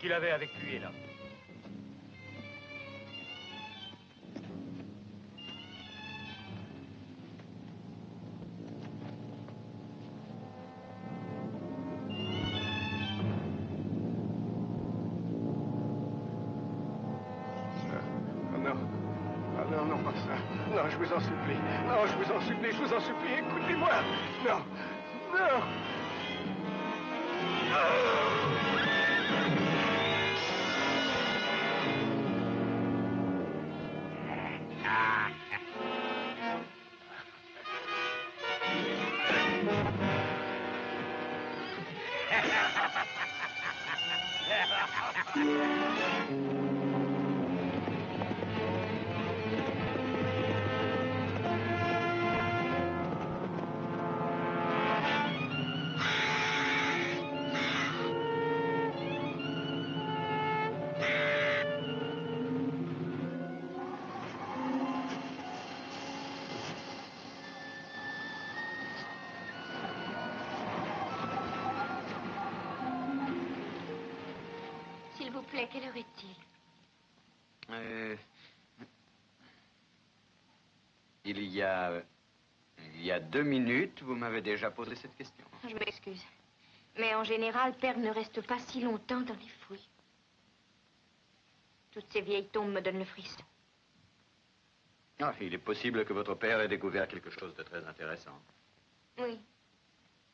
qu'il avait avec lui est là. Non, je vous en supplie. Non, je vous en supplie, je vous en supplie. Écoutez-moi. Non. Non. S'il vous plaît, quelle heure est-il? Il y a 2 minutes, vous m'avez déjà posé cette question. Je m'excuse. Mais en général, père ne reste pas si longtemps dans les fruits. Toutes ces vieilles tombes me donnent le frisson. Ah, il est possible que votre père ait découvert quelque chose de très intéressant. Oui.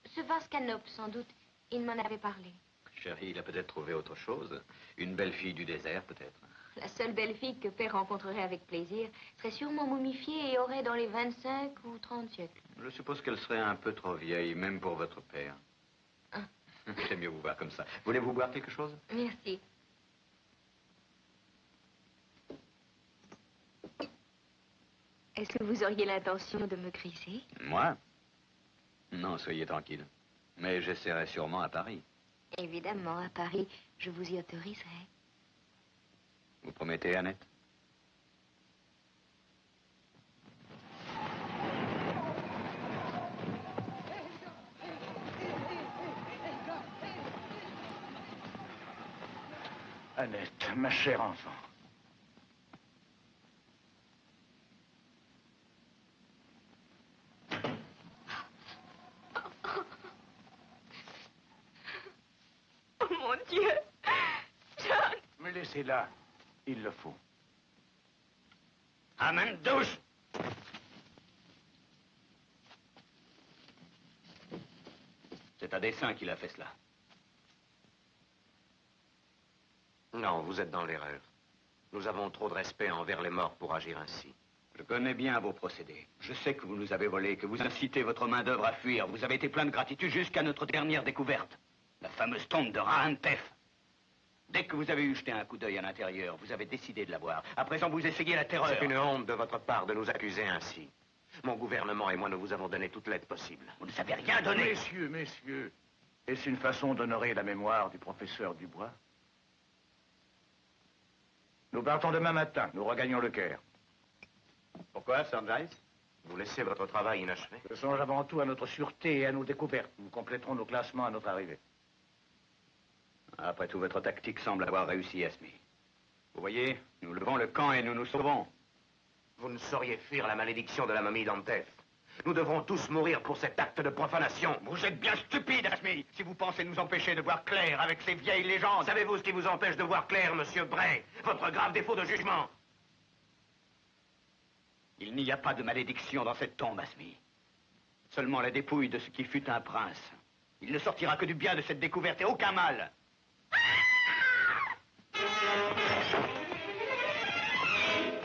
Ce vase canope, sans doute, il m'en avait parlé. Chérie, il a peut-être trouvé autre chose. Une belle fille du désert, peut-être. La seule belle fille que père rencontrerait avec plaisir serait sûrement momifiée et aurait dans les 25 ou 30 siècles. Je suppose qu'elle serait un peu trop vieille, même pour votre père. Ah. J'aime mieux vous voir comme ça. Voulez-vous boire quelque chose? Merci. Est-ce que vous auriez l'intention de me griser? Moi? Non, soyez tranquille. Mais j'essaierai sûrement à Paris. Évidemment, à Paris, je vous y autoriserai. Vous promettez, Annette? Annette, ma chère enfant. Oh, mon Dieu! John! Me laissez là. Il le faut. À main douce! C'est à dessein qu'il a fait cela. Non, vous êtes dans l'erreur. Nous avons trop de respect envers les morts pour agir ainsi. Je connais bien vos procédés. Je sais que vous nous avez volés, que vous incitez votre main-d'œuvre à fuir. Vous avez été plein de gratitude jusqu'à notre dernière découverte. La fameuse tombe de Rahantef. Dès que vous avez eu jeté un coup d'œil à l'intérieur, vous avez décidé de la voir. À présent, vous essayez la terreur. C'est une honte de votre part de nous accuser ainsi. Mon gouvernement et moi, nous vous avons donné toute l'aide possible. Vous ne savez rien donner. Messieurs, est-ce une façon d'honorer la mémoire du professeur Dubois? Nous partons demain matin. Nous regagnons le Caire. Pourquoi, Sir Giles? Vous laissez votre travail inachevé. Je songe avant tout à notre sûreté et à nos découvertes. Nous compléterons nos classements à notre arrivée. Après tout, votre tactique semble avoir réussi, Esme. Vous voyez, nous levons le camp et nous nous sauvons. Vous ne sauriez fuir la malédiction de la momie d'Antef. Nous devrons tous mourir pour cet acte de profanation. Vous êtes bien stupide, Esme, si vous pensez nous empêcher de voir clair avec ces vieilles légendes. Savez-vous ce qui vous empêche de voir clair, monsieur Bray? Votre grave défaut de jugement. Il n'y a pas de malédiction dans cette tombe, Esme. Seulement la dépouille de ce qui fut un prince. Il ne sortira que du bien de cette découverte et aucun mal.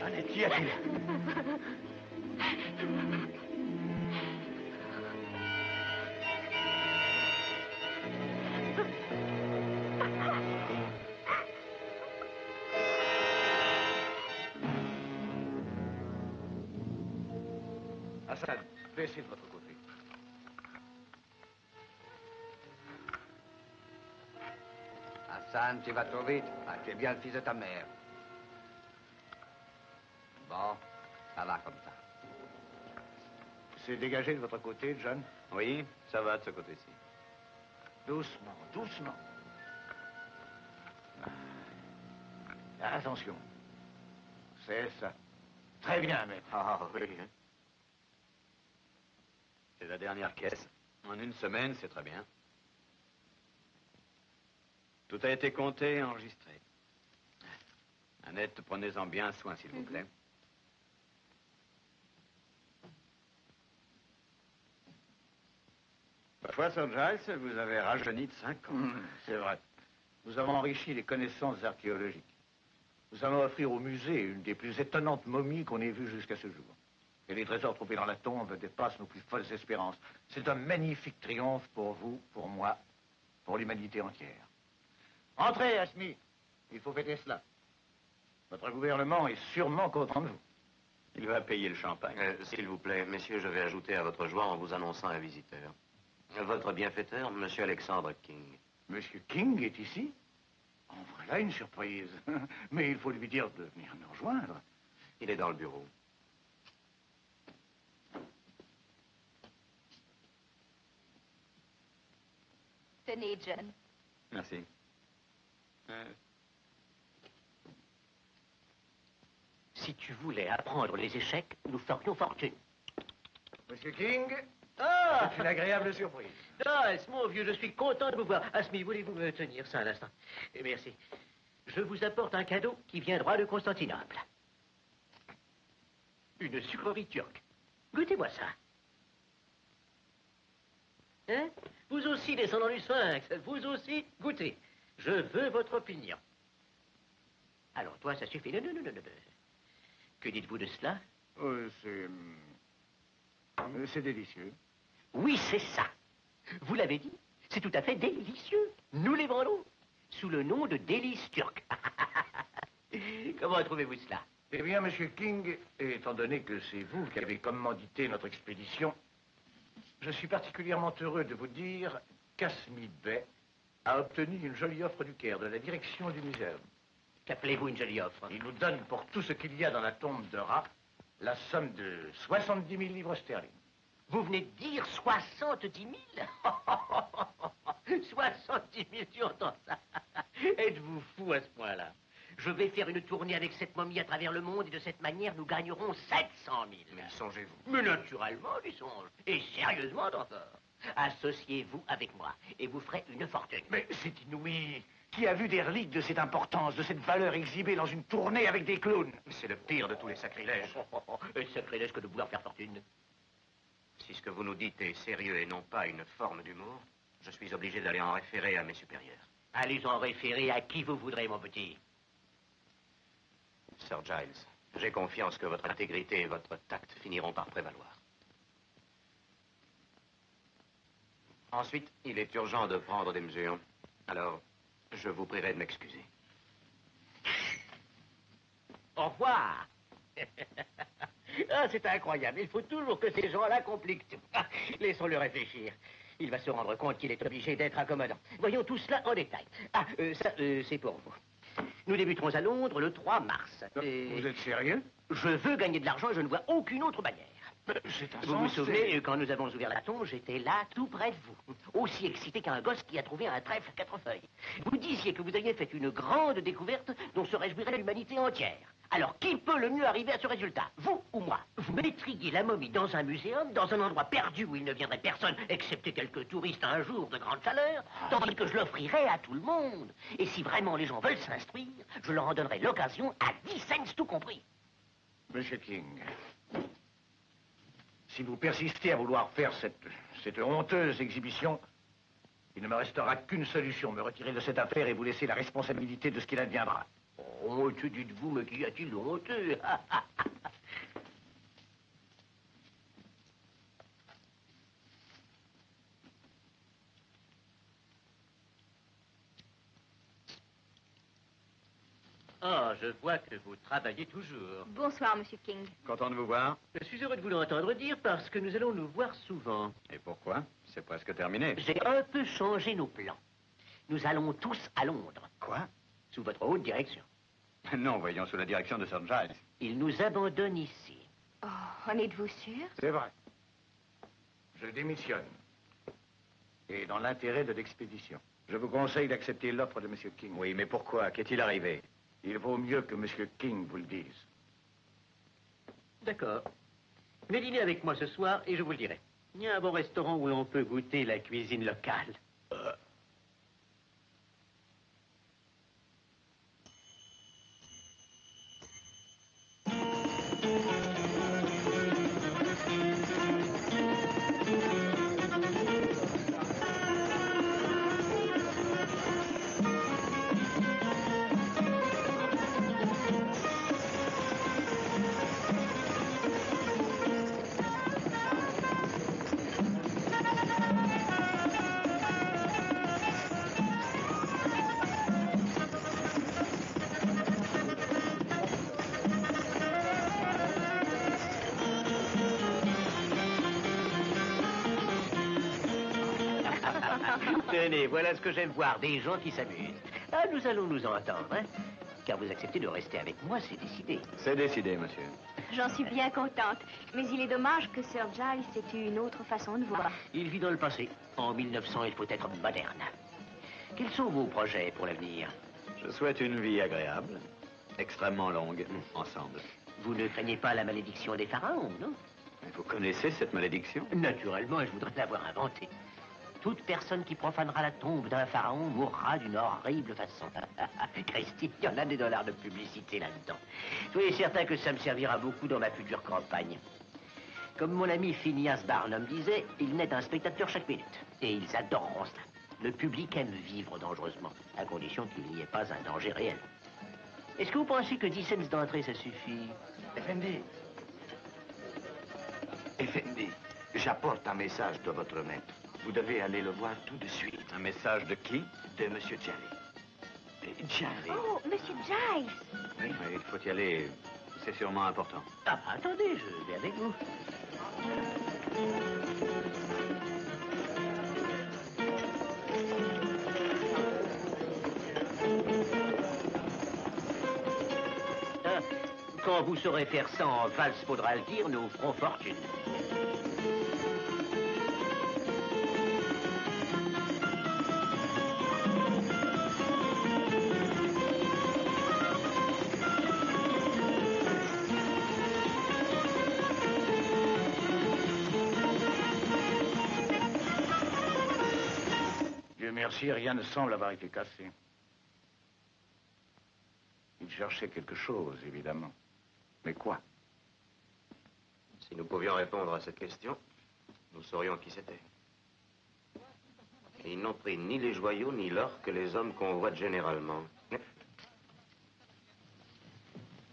Annette, y a-t-il? Hassan, baissez de votre côté. Hassan, tu vas trop vite. Ah, tu es bien le fils de ta mère. Bon, ça va comme ça. C'est dégagé de votre côté, John? Oui, ça va de ce côté-ci. Doucement, doucement. Attention. C'est ça. Très bien, maître. Ah oui. C'est la dernière caisse. En une semaine, c'est très bien. Tout a été compté et enregistré. Annette, prenez-en bien soin, s'il vous plaît. Parfois, Sir Giles, vous avez rajeuni de 5 ans. C'est vrai. Nous avons enrichi les connaissances archéologiques. Nous allons offrir au musée une des plus étonnantes momies qu'on ait vues jusqu'à ce jour. Et les trésors trouvés dans la tombe dépassent nos plus folles espérances. C'est un magnifique triomphe pour vous, pour moi, pour l'humanité entière. Entrez, Asmi. Il faut fêter cela. Votre gouvernement est sûrement content de vous. Il va payer le champagne. S'il vous plaît, messieurs, je vais ajouter à votre joie en vous annonçant un visiteur. Votre bienfaiteur, Monsieur Alexandre King. Monsieur King est ici? En voilà une surprise. Mais il faut lui dire de venir nous rejoindre. Il est dans le bureau. Tenez, John. Merci. Si tu voulais apprendre les échecs, nous ferions fortune. Monsieur King, Ah! c'est une agréable surprise. Giles, mon vieux, je suis content de vous voir. Asmi, voulez-vous me tenir ça un instant? Merci. Je vous apporte un cadeau qui vient droit de Constantinople. Une sucrerie turque. Goûtez-moi ça. Hein? Vous aussi, descendant du Sphinx, vous aussi, goûtez. Je veux votre opinion. Alors, toi, ça suffit. Non. Que dites-vous de cela? C'est délicieux. Oui, c'est ça. Vous l'avez dit, c'est tout à fait délicieux. Nous les vendons sous le nom de délices turques. Comment trouvez-vous cela? Eh bien, Monsieur King, étant donné que c'est vous qui avez commandité notre expédition, je suis particulièrement heureux de vous dire qu'Asmi Bey a obtenu une jolie offre du Caire de la direction du muséum. Qu'appelez-vous une jolie offre? Il nous donne pour tout ce qu'il y a dans la tombe de Ra la somme de 70 000 livres sterling. Vous venez de dire 70 000? 70 000, tu entends ça? Êtes-vous fou à ce point-là? Je vais faire une tournée avec cette momie à travers le monde et de cette manière, nous gagnerons 700 000. Mais songez-vous. Mais naturellement, j'y songe. Et sérieusement encore. Associez-vous avec moi et vous ferez une fortune. Mais c'est inouï. Qui a vu des reliques de cette importance, de cette valeur exhibée dans une tournée avec des clowns? C'est le pire de tous les sacrilèges. Et sacrilège que de vouloir faire fortune. Si ce que vous nous dites est sérieux et non pas une forme d'humour, je suis obligé d'aller en référer à mes supérieurs. Allez en référer à qui vous voudrez, mon petit. Sir Giles, j'ai confiance que votre intégrité et votre tact finiront par prévaloir. Ensuite, il est urgent de prendre des mesures. Alors, je vous prierai de m'excuser. Au revoir. Ah, c'est incroyable. Il faut toujours que ces gens-là compliquent tout. Ah, laissons-le réfléchir. Il va se rendre compte qu'il est obligé d'être accommodant. Voyons tout cela en détail. Ah, c'est pour vous. Nous débuterons à Londres le 3 mars. Vous êtes sérieux? Je veux gagner de l'argent et je ne vois aucune autre manière. C'est Vous vous souvenez, quand nous avons ouvert la tombe, j'étais là, tout près de vous. Aussi excité qu'un gosse qui a trouvé un trèfle à 4 feuilles. Vous disiez que vous aviez fait une grande découverte dont se réjouirait l'humanité entière. Alors, qui peut le mieux arriver à ce résultat? Vous ou moi? Vous mettriez la momie dans un muséum, dans un endroit perdu où il ne viendrait personne, excepté quelques touristes un jour de grande chaleur, tandis que je l'offrirais à tout le monde. Et si vraiment les gens veulent s'instruire, je leur en donnerai l'occasion à 10 cents tout compris. Monsieur King, si vous persistez à vouloir faire cette honteuse exhibition, il ne me restera qu'une solution, me retirer de cette affaire et vous laisser la responsabilité de ce qu'il adviendra. Oh, que dites-vous, mais qu'y a-t-il de honteux? Ah, je vois que vous travaillez toujours. Bonsoir, Monsieur King. Content de vous voir. Je suis heureux de vous l'entendre dire parce que nous allons nous voir souvent. Et pourquoi? C'est presque terminé. J'ai un peu changé nos plans. Nous allons tous à Londres, Quoi? sous votre haute direction. Non, voyons, sous la direction de Sir Giles. Il nous abandonne ici. Oh, en êtes-vous sûr? C'est vrai. Je démissionne. Et dans l'intérêt de l'expédition. Je vous conseille d'accepter l'offre de M. King. Oui, mais pourquoi? Qu'est-il arrivé? Il vaut mieux que M. King vous le dise. D'accord. Venez dîner avec moi ce soir et je vous le dirai. Il y a un bon restaurant où l'on peut goûter la cuisine locale. Tenez, voilà ce que j'aime voir, des gens qui s'amusent. Ah, nous allons nous entendre, hein? Car vous acceptez de rester avec moi, c'est décidé. C'est décidé, monsieur. J'en suis bien contente. Mais il est dommage que Sir Giles ait eu une autre façon de voir. Il vit dans le passé. En 1900, il faut être moderne. Quels sont vos projets pour l'avenir? Je souhaite une vie agréable, extrêmement longue, ensemble. Vous ne craignez pas la malédiction des pharaons, non? Mais vous connaissez cette malédiction? Naturellement, je voudrais l'avoir inventée. Toute personne qui profanera la tombe d'un pharaon mourra d'une horrible façon. Christy, il y en a des dollars de publicité là-dedans. Soyez certain que ça me servira beaucoup dans ma future campagne. Comme mon ami Phineas Barnum disait, il naît un spectateur chaque minute. Et ils adoreront cela. Le public aime vivre dangereusement, à condition qu'il n'y ait pas un danger réel. Est-ce que vous pensez que 10 cents d'entrée, ça suffit? Effendi. Effendi, j'apporte un message de votre maître. Vous devez aller le voir tout de suite. Un message de qui? De Monsieur Jerry. Jerry. Oh, Monsieur Giles! Oui, mais il faut y aller. C'est sûrement important. Ah, attendez, je vais avec vous. Ah, quand vous saurez faire ça en valse, faudra le dire, nous ferons fortune. Dieu merci, rien ne semble avoir été cassé. Il cherchait quelque chose, évidemment. Mais quoi? Si nous pouvions répondre à cette question, nous saurions qui c'était. Et ils n'ont pris ni les joyaux ni l'or que les hommes convoitent généralement.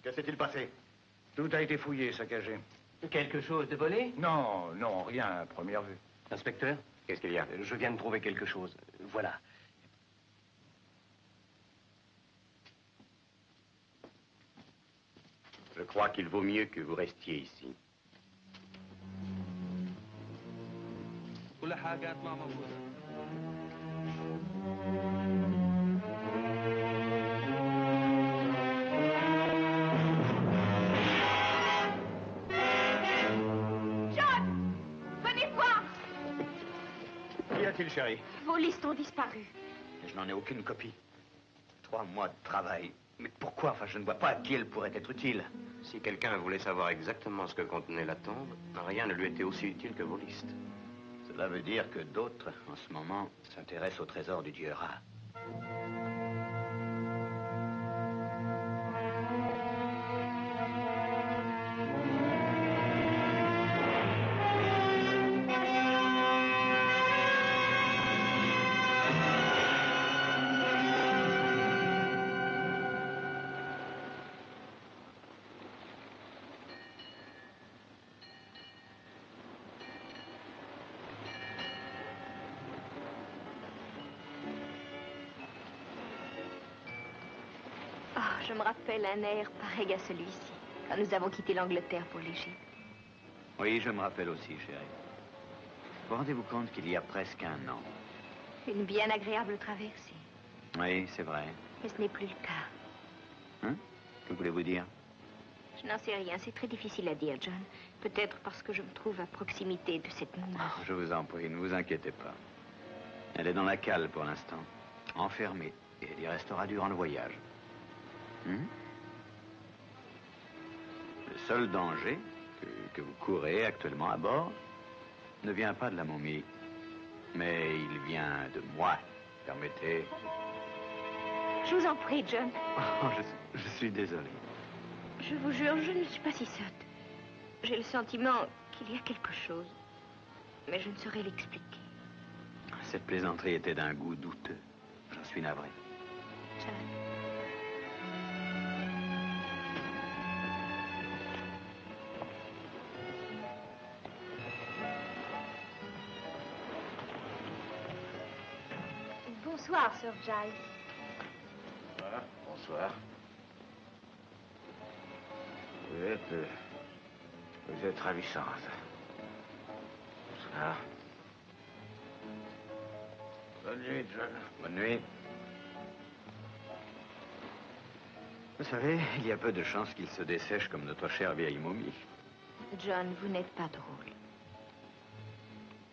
Que s'est-il passé? Tout a été fouillé, saccagé. Quelque chose de volé? Non, non, rien à première vue. Inspecteur, Qu'est-ce qu'il y a? je viens de trouver quelque chose. Voilà. Je crois qu'il vaut mieux que vous restiez ici. John! Venez voir! Qu'y a-t-il, chérie? Vos listes ont disparu. Je n'en ai aucune copie. 3 mois de travail. Mais pourquoi? Enfin, je ne vois pas à qui elle pourrait être utile. Si quelqu'un voulait savoir exactement ce que contenait la tombe, rien ne lui était aussi utile que vos listes. Cela veut dire que d'autres, en ce moment, s'intéressent au trésor du dieu Ra. Oh, je me rappelle un air pareil à celui-ci, quand nous avons quitté l'Angleterre pour l'Égypte. Oui, je me rappelle aussi, chérie. Vous rendez-vous compte qu'il y a presque 1 an? Une bien agréable traversée. Oui, c'est vrai. Mais ce n'est plus le cas. Hein? Que voulez-vous dire? Je n'en sais rien, c'est très difficile à dire, John. Peut-être parce que je me trouve à proximité de cette momie. Je vous en prie, ne vous inquiétez pas. Elle est dans la cale pour l'instant. enfermé, et il y restera durant le voyage. Le seul danger que vous courez actuellement à bord ne vient pas de la momie, mais il vient de moi. Permettez. Je vous en prie, John. Oh, je suis désolé. Je vous jure, je ne suis pas si sotte. J'ai le sentiment qu'il y a quelque chose, mais je ne saurais l'expliquer. Cette plaisanterie était d'un goût douteux. J'en suis navré. John. Bonsoir, Sir Giles. Bonsoir. Bonsoir. Vous êtes ravissante. Bonsoir. Bonne nuit, John. Bonne nuit. Vous savez, il y a peu de chances qu'il se dessèche comme notre chère vieille momie. John, vous n'êtes pas drôle.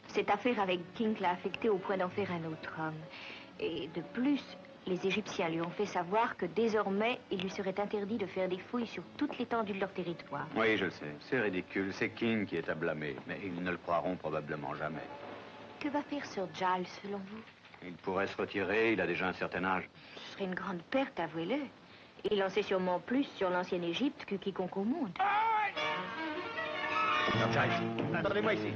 Cette affaire avec King l'a affecté au point d'en faire un autre homme. Et de plus, les Égyptiens lui ont fait savoir que désormais, il lui serait interdit de faire des fouilles sur toute l'étendue de leur territoire. Oui, je le sais. C'est ridicule. C'est King qui est à blâmer. Mais ils ne le croiront probablement jamais. Que va faire Sir Giles, selon vous? Il pourrait se retirer. Il a déjà un certain âge. Ce serait une grande perte, avouez-le. Il en sait sûrement plus sur l'ancienne Égypte que quiconque au monde. Sir Giles, attendez-moi ici.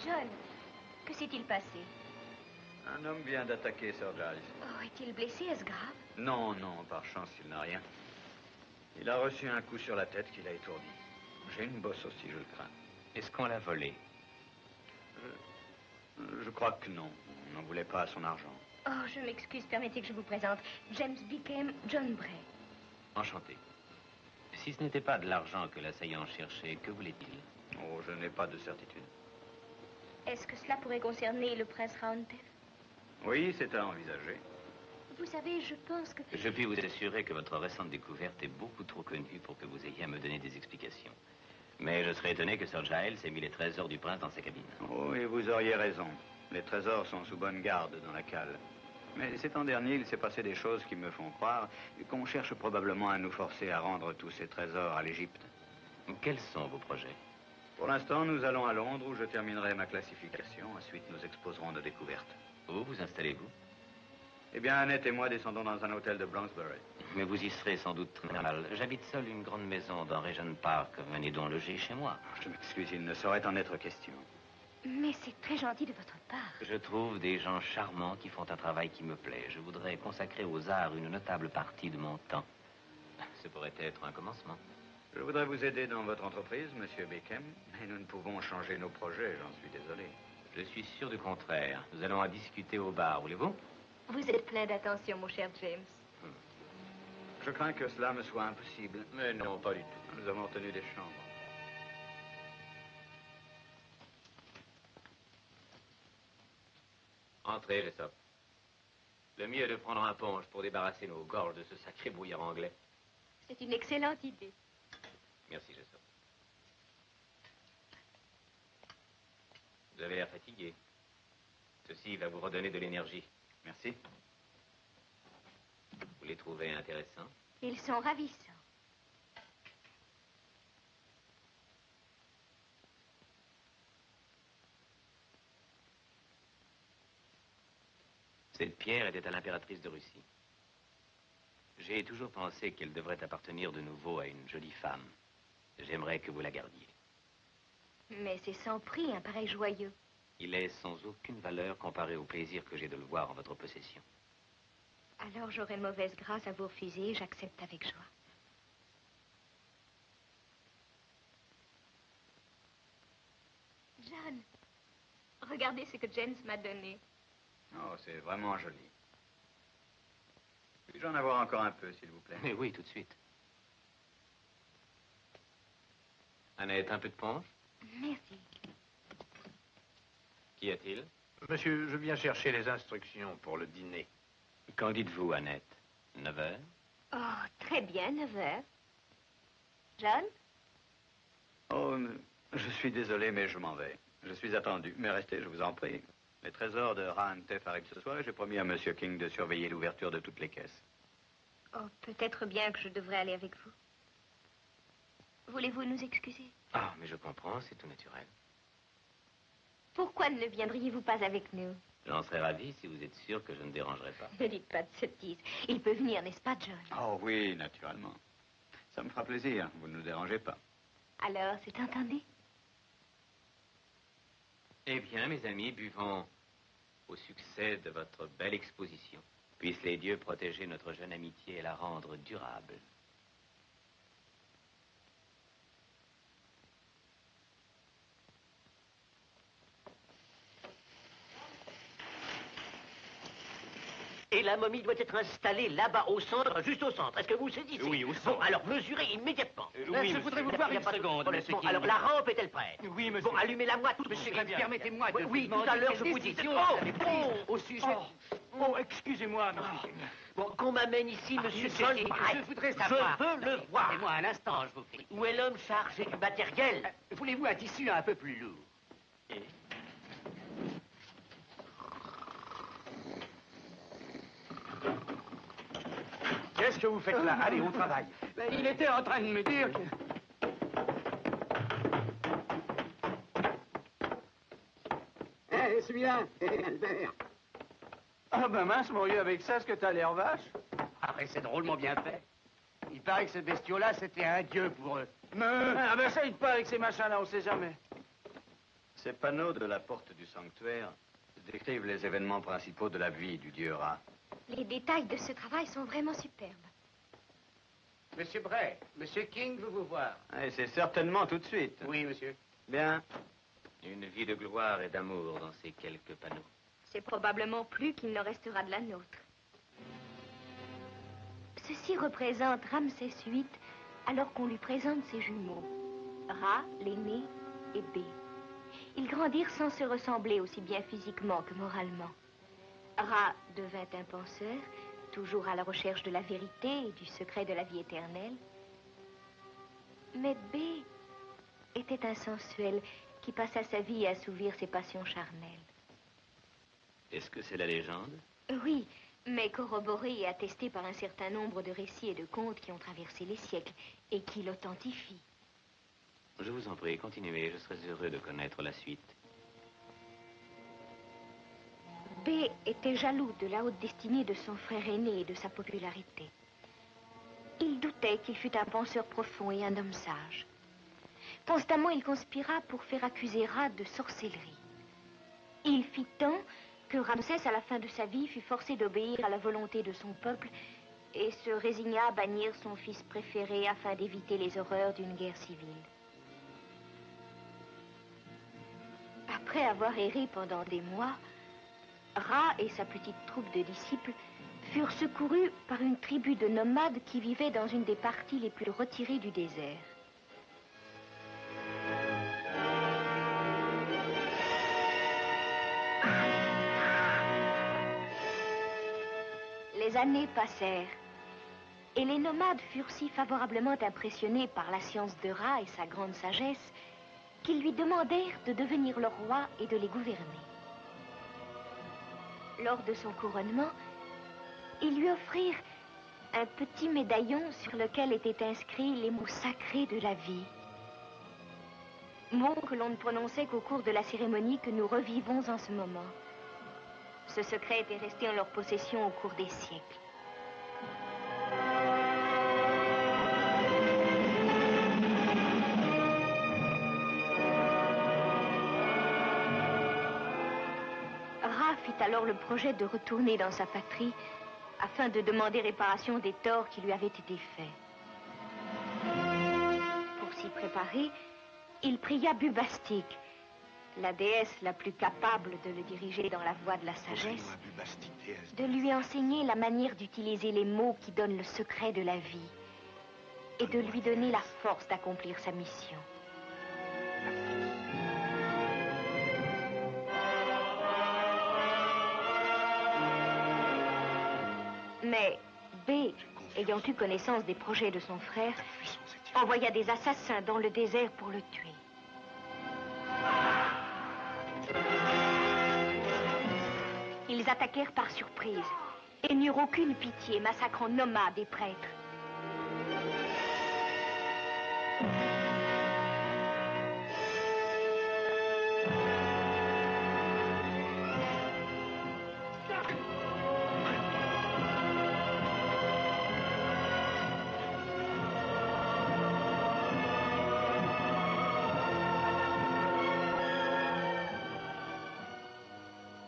John, que s'est-il passé? Un homme vient d'attaquer Sir Giles. Oh, est-il blessé? Est-ce grave? Non, non, par chance, il n'a rien. Il a reçu un coup sur la tête qui l'a étourdi. J'ai une bosse aussi, je le crains. Est-ce qu'on l'a volé? Je crois que non. On n'en voulait pas à son argent. Oh, je m'excuse, permettez que je vous présente. James Bickham, John Bray. Enchanté. Si ce n'était pas de l'argent que l'assaillant cherchait, que voulait-il? Oh, je n'ai pas de certitude. Est-ce que cela pourrait concerner le prince Roundtef? Oui, c'est à envisager. Vous savez, je pense que... Je puis vous assurer que votre récente découverte est beaucoup trop connue pour que vous ayez à me donner des explications. Mais je serais étonné que Sir Giles ait mis les trésors du prince dans sa cabine. Oh, et vous auriez raison. Les trésors sont sous bonne garde dans la cale. Mais ces temps derniers, il s'est passé des choses qui me font croire qu'on cherche probablement à nous forcer à rendre tous ces trésors à l'Égypte. Quels sont vos projets? Pour l'instant, nous allons à Londres où je terminerai ma classification. Ensuite, nous exposerons nos découvertes. Où vous installez-vous? Eh bien, Annette et moi descendons dans un hôtel de Bloomsbury. Mais vous y serez sans doute très mal. J'habite seul une grande maison dans Regent Park. Venez donc loger chez moi. Je m'excuse, il ne saurait en être question. Mais c'est très gentil de votre part. Je trouve des gens charmants qui font un travail qui me plaît. Je voudrais consacrer aux arts une notable partie de mon temps. Ce pourrait être un commencement. Je voudrais vous aider dans votre entreprise, Monsieur Bickham, mais nous ne pouvons changer nos projets, j'en suis désolé. Je suis sûr du contraire. Nous allons en discuter au bar, voulez-vous? Vous êtes plein d'attention, mon cher James. Je crains que cela me soit impossible. Mais non, pas du tout. Nous avons tenu des chambres. Entrez, Jessop. Le mieux est de prendre un punch pour débarrasser nos gorges de ce sacré brouillard anglais. C'est une excellente idée. Merci, je sors. Vous avez l'air fatigué. Ceci va vous redonner de l'énergie. Merci. Vous les trouvez intéressants? Ils sont ravissants. Cette pierre était à l'impératrice de Russie. J'ai toujours pensé qu'elle devrait appartenir de nouveau à une jolie femme. J'aimerais que vous la gardiez. Mais c'est sans prix, un pareil joyau. Il est sans aucune valeur comparé au plaisir que j'ai de le voir en votre possession. Alors j'aurais mauvaise grâce à vous refuser et j'accepte avec joie. John, regardez ce que James m'a donné. Oh, c'est vraiment joli. Puis-je en avoir encore un peu, s'il vous plaît? Mais oui, tout de suite. Annette, un peu de punch? Merci. Qu'y a-t-il? Monsieur, je viens chercher les instructions pour le dîner. Qu'en dites-vous, Annette? 9 heures? Oh, très bien, 9 heures. John? Oh, je suis désolé, mais je m'en vais. Je suis attendu. Mais restez, je vous en prie. Les trésors de Rahantef arrivent ce soir et j'ai promis à Monsieur King de surveiller l'ouverture de toutes les caisses. Oh, peut-être bien que je devrais aller avec vous. Voulez-vous nous excuser? Ah, mais je comprends, c'est tout naturel. Pourquoi ne viendriez-vous pas avec nous? J'en serais ravi si vous êtes sûr que je ne dérangerai pas. Ne dites pas de sottises. Il peut venir, n'est-ce pas, John? Oh oui, naturellement. Ça me fera plaisir. Vous ne nous dérangez pas. Alors, c'est entendu? Eh bien, mes amis, buvons au succès de votre belle exposition. Puissent les dieux protéger notre jeune amitié et la rendre durable. Et la momie doit être installée là-bas au centre, juste au centre. Est-ce que vous saisissez? Oui, au centre. Bon, alors mesurez immédiatement. Oui, je voudrais vous voir une seconde, monsieur Bon, King. alors la rampe est-elle prête? Oui, monsieur. Bon, allumez-la-moi tout de Monsieur suite. King, permettez-moi de Oui, vous tout à demander l'heure, je quelle vous dis... décision Oh, vous avez prise au sujet... Oh, excusez-moi, monsieur King. Bon, qu'on m'amène ici, monsieur monsieur John King, Bright. je voudrais savoir... Je veux le voir. Excusez-moi un instant, je vous prie. Où est l'homme chargé du matériel? Voulez-vous un tissu un peu plus lourd? Qu'est-ce que vous faites là? Allez, au travail. Il était en train de me dire que... Celui-là, Albert. Ah ben mince, mon vieux, avec ça, est-ce que t'as l'air vache? Ah, mais c'est drôlement bien fait. Il paraît que ce bestiau-là, c'était un dieu pour eux. Ah ben ça, il te pas avec ces machins-là, on sait jamais. Ces panneaux de la porte du sanctuaire décrivent les événements principaux de la vie du dieu Ra. Les détails de ce travail sont vraiment superbes. Monsieur Bray, Monsieur King veut vous voir. Et c'est certainement tout de suite. Oui, monsieur. Bien. Une vie de gloire et d'amour dans ces quelques panneaux. C'est probablement plus qu'il ne restera de la nôtre. Ceci représente Ramsès VIII alors qu'on lui présente ses jumeaux, Ra, l'aîné, et B. Ils grandirent sans se ressembler aussi bien physiquement que moralement. Ra devint un penseur, toujours à la recherche de la vérité et du secret de la vie éternelle. Mais B était un sensuel qui passa sa vie à assouvir ses passions charnelles. Est-ce que c'est la légende? Oui, mais corroborée et attestée par un certain nombre de récits et de contes qui ont traversé les siècles et qui l'authentifient. Je vous en prie, continuez, je serais heureux de connaître la suite. B était jaloux de la haute destinée de son frère aîné et de sa popularité. Il doutait qu'il fût un penseur profond et un homme sage. Constamment, il conspira pour faire accuser Ra de sorcellerie. Il fit tant que Ramsès, à la fin de sa vie, fut forcé d'obéir à la volonté de son peuple et se résigna à bannir son fils préféré afin d'éviter les horreurs d'une guerre civile. Après avoir erré pendant des mois, Ra et sa petite troupe de disciples furent secourus par une tribu de nomades qui vivait dans une des parties les plus retirées du désert. Les années passèrent Et les nomades furent si favorablement impressionnés par la science de Ra et sa grande sagesse qu'ils lui demandèrent de devenir leur roi et de les gouverner. Lors de son couronnement, ils lui offrirent un petit médaillon sur lequel étaient inscrits les mots sacrés de la vie. Mots que l'on ne prononçait qu'au cours de la cérémonie que nous revivons en ce moment. Ce secret était resté en leur possession au cours des siècles. Ra fit alors le projet de retourner dans sa patrie afin de demander réparation des torts qui lui avaient été faits. Pour s'y préparer, il pria Bubastic, la déesse la plus capable de le diriger dans la voie de la sagesse, de lui enseigner la manière d'utiliser les mots qui donnent le secret de la vie et de lui donner la force d'accomplir sa mission. Mais B, ayant eu connaissance des projets de son frère, envoya des assassins dans le désert pour le tuer. Ils attaquèrent par surprise et n'eurent aucune pitié, massacrant nomades et prêtres.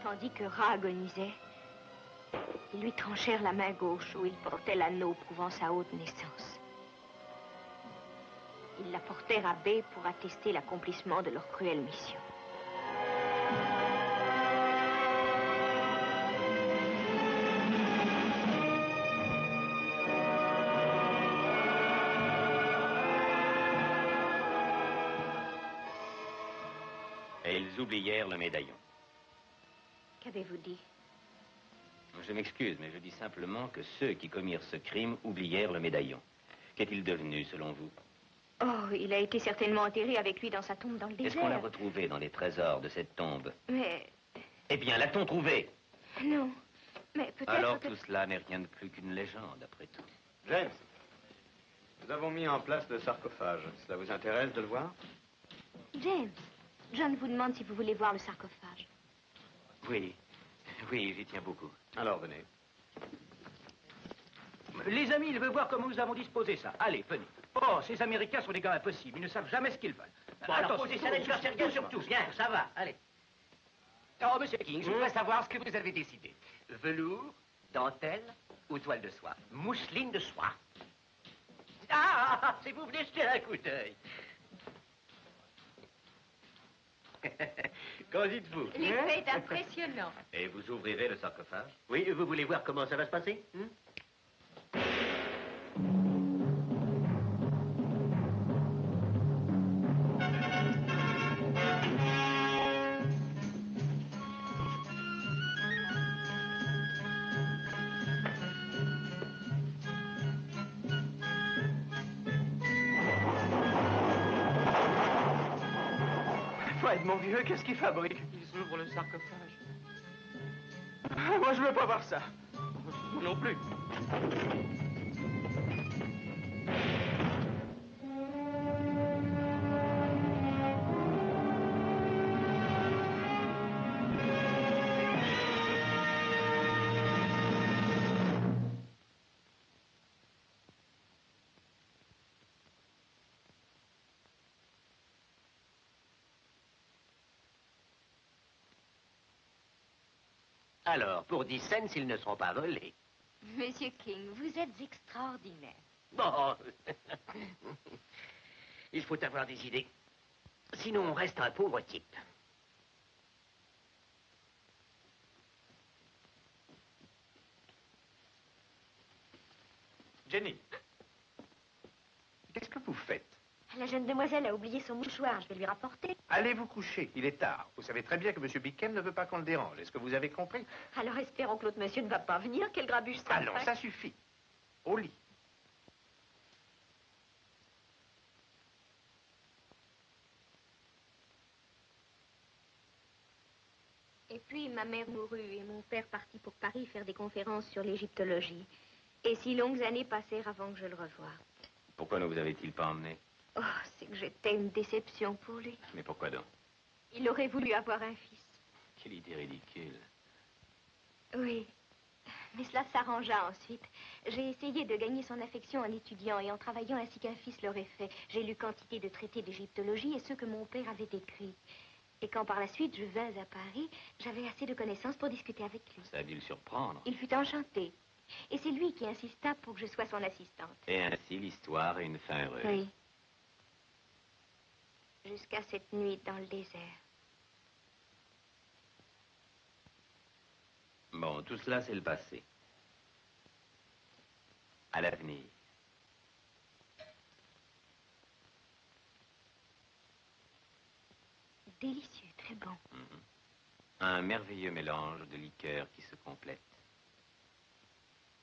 Tandis que Ra agonisait, ils lui tranchèrent la main gauche où il portait l'anneau prouvant sa haute naissance. Ils la portèrent à B pour attester l'accomplissement de leur cruelle mission. Et ils oublièrent le médaillon. Qu'avez-vous dit? Je m'excuse, mais je dis simplement que ceux qui commirent ce crime oublièrent le médaillon. Qu'est-il devenu, selon vous? Oh, il a été certainement enterré avec lui dans sa tombe dans le désert. Est-ce qu'on l'a retrouvé dans les trésors de cette tombe? Mais... Eh bien, l'a-t-on trouvé? Non, mais peut-être... Alors tout cela n'est rien de plus qu'une légende, après tout. James, nous avons mis en place le sarcophage. Cela vous intéresse de le voir? James, John vous demande si vous voulez voir le sarcophage. Oui, oui, j'y tiens beaucoup. Alors, venez. Les amis, il veut voir comment nous avons disposé ça. Allez, venez. Oh, ces Américains sont des gars impossibles. Ils ne savent jamais ce qu'ils veulent. Bon, alors posez ça là-dessus, sérieux surtout. Bien, ça va, allez. Oh, monsieur King, je voudrais savoir ce que vous avez décidé. Velours, dentelle ou toile de soie? Mousseline de soie. Ah, si vous venez jeter un coup d'œil. Qu'en dites-vous? L'effet est impressionnant. Et vous ouvrirez le sarcophage? Oui, vous voulez voir comment ça va se passer? Mon vieux, qu'est-ce qu'il fabrique? Ils ouvrent le sarcophage. Moi, je veux pas voir ça. Moi non plus. Alors, pour 10 cents, ils ne seront pas volés. Monsieur King, vous êtes extraordinaire. Bon. Il faut avoir des idées. Sinon, on reste un pauvre type. Jenny, qu'est-ce que vous faites? La jeune demoiselle a oublié son mouchoir. Je vais lui rapporter. Allez vous coucher, il est tard. Vous savez très bien que M. Bicken ne veut pas qu'on le dérange. Est-ce que vous avez compris? Alors espérons que l'autre monsieur ne va pas venir. Quel grabuge ça Allons, ça suffit. Au lit. Et puis ma mère mourut et mon père partit pour Paris faire des conférences sur l'égyptologie. Et 6 longues années passèrent avant que je le revoie. Pourquoi ne vous avait-il pas emmené? Oh, c'est que j'étais une déception pour lui. Mais pourquoi donc? Il aurait voulu avoir un fils. Quelle idée ridicule. Oui, mais cela s'arrangea ensuite. J'ai essayé de gagner son affection en étudiant et en travaillant ainsi qu'un fils l'aurait fait. J'ai lu quantité de traités d'égyptologie et ceux que mon père avait écrits. Et quand par la suite je vins à Paris, j'avais assez de connaissances pour discuter avec lui. Ça a dû le surprendre. Il fut enchanté. Et c'est lui qui insista pour que je sois son assistante. Et ainsi l'histoire a une fin heureuse. Oui. Jusqu'à cette nuit dans le désert. Bon, tout cela, c'est le passé. À l'avenir. Délicieux, très bon. Un merveilleux mélange de liqueurs qui se complètent.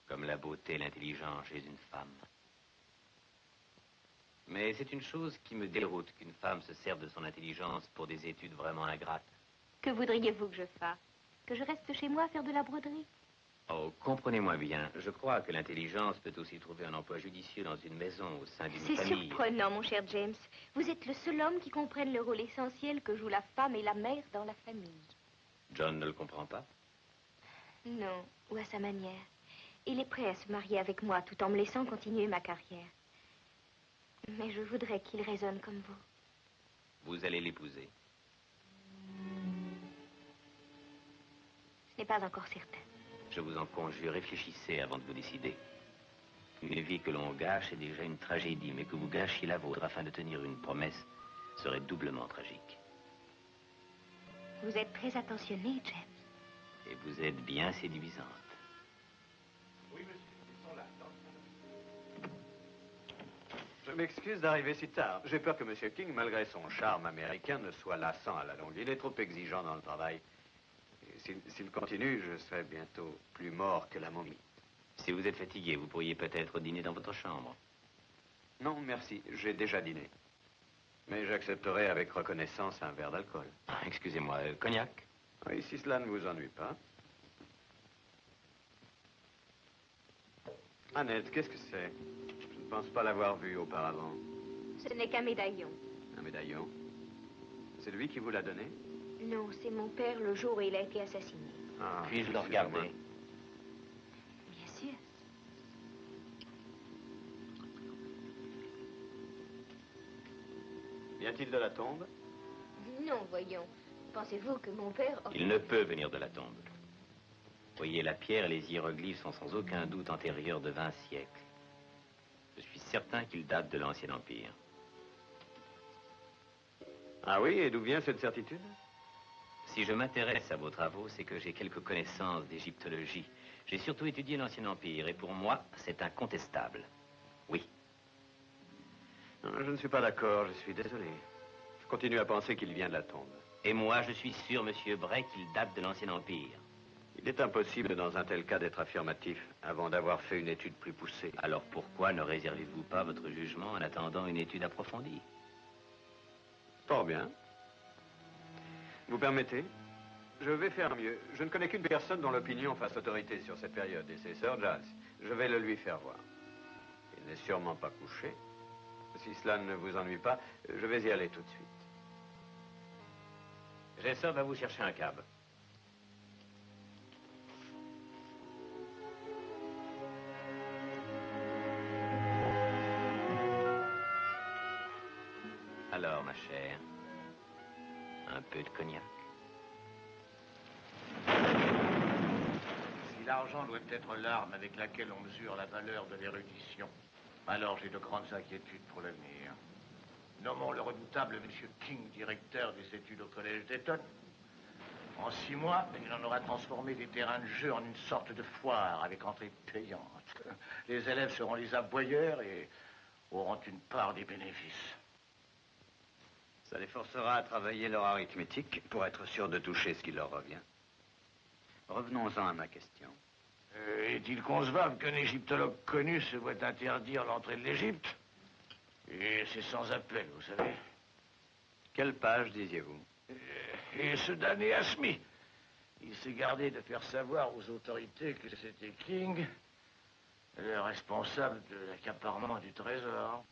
Comme la beauté et l'intelligence chez une femme. Mais c'est une chose qui me déroute qu'une femme se serve de son intelligence pour des études vraiment ingrates. Que voudriez-vous que je fasse? Que je reste chez moi à faire de la broderie? Oh, comprenez-moi bien. Je crois que l'intelligence peut aussi trouver un emploi judicieux dans une maison, au sein d'une C'est famille. surprenant, mon cher James. Vous êtes le seul homme qui comprenne le rôle essentiel que jouent la femme et la mère dans la famille. John ne le comprend pas? Non, ou à sa manière. Il est prêt à se marier avec moi tout en me laissant continuer ma carrière. Mais je voudrais qu'il raisonne comme vous. Vous allez l'épouser. Ce n'est pas encore certain. Je vous en conjure, réfléchissez avant de vous décider. Une vie que l'on gâche est déjà une tragédie, mais que vous gâchiez la vôtre afin de tenir une promesse serait doublement tragique. Vous êtes très attentionné, James. Et vous êtes bien séduisante. Oui, monsieur, ils sont là. Je m'excuse d'arriver si tard. J'ai peur que M. King, malgré son charme américain, ne soit lassant à la longue. Il est trop exigeant dans le travail. S'il continue, je serai bientôt plus mort que la momie. Si vous êtes fatigué, vous pourriez peut-être dîner dans votre chambre. Non, merci. J'ai déjà dîné. Mais j'accepterai avec reconnaissance un verre d'alcool. Excusez-moi, cognac? Oui, si cela ne vous ennuie pas. Annette, qu'est-ce que c'est? Je ne pense pas l'avoir vu auparavant. Ce n'est qu'un médaillon. Un médaillon? C'est lui qui vous l'a donné? Non, c'est mon père le jour où il a été assassiné. Ah, Puis-je le regarder? Bien sûr. Vient-il de la tombe? Non, voyons. Pensez-vous que mon père... Il ne peut venir de la tombe. Voyez, la pierre et les hiéroglyphes sont sans aucun doute antérieurs de 20 siècles. Je suis certain qu'ils datent de l'Ancien Empire. Ah oui, et d'où vient cette certitude? Si je m'intéresse à vos travaux, c'est que j'ai quelques connaissances d'égyptologie. J'ai surtout étudié l'Ancien Empire, et pour moi, c'est incontestable. Oui. Non, je ne suis pas d'accord, je suis désolé. Je continue à penser qu'il vient de la tombe. Et moi, je suis sûr, monsieur Bray, qu'il date de l'Ancien Empire. Il est impossible dans un tel cas d'être affirmatif avant d'avoir fait une étude plus poussée. Alors pourquoi ne réservez-vous pas votre jugement en attendant une étude approfondie? Fort bien. Vous permettez? Je vais faire mieux. Je ne connais qu'une personne dont l'opinion fasse autorité sur cette période, et c'est Sir Giles. Je vais le lui faire voir. Il n'est sûrement pas couché. Si cela ne vous ennuie pas, je vais y aller tout de suite. J'essaie va vous chercher un cab. Alors, ma chère, un peu de cognac. Si l'argent doit être l'arme avec laquelle on mesure la valeur de l'érudition, alors j'ai de grandes inquiétudes pour l'avenir. Nommons le redoutable M. King, directeur des études au collège d'Eton. En 6 mois, il en aura transformé des terrains de jeu en une sorte de foire avec entrée payante. Les élèves seront les aboyeurs et auront une part des bénéfices. Ça les forcera à travailler leur arithmétique pour être sûr de toucher ce qui leur revient. Revenons-en à ma question. Est-il concevable qu'un égyptologue connu se voit interdire l'entrée de l'Égypte? Et c'est sans appel, vous savez. Quelle page disiez-vous? Et ce damné Asmi. Il s'est gardé de faire savoir aux autorités que c'était King, le responsable de l'accaparement du trésor.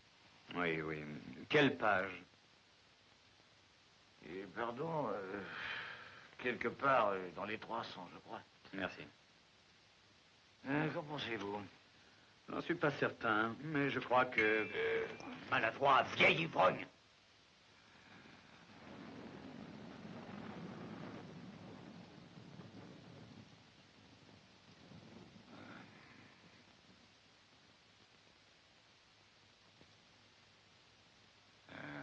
Oui, oui. Quelle page? Et pardon, quelque part dans les 300, je crois. Merci. Qu'en pensez-vous? Je n'en suis pas certain, mais je crois que... Maladroit, vieil ivrogne.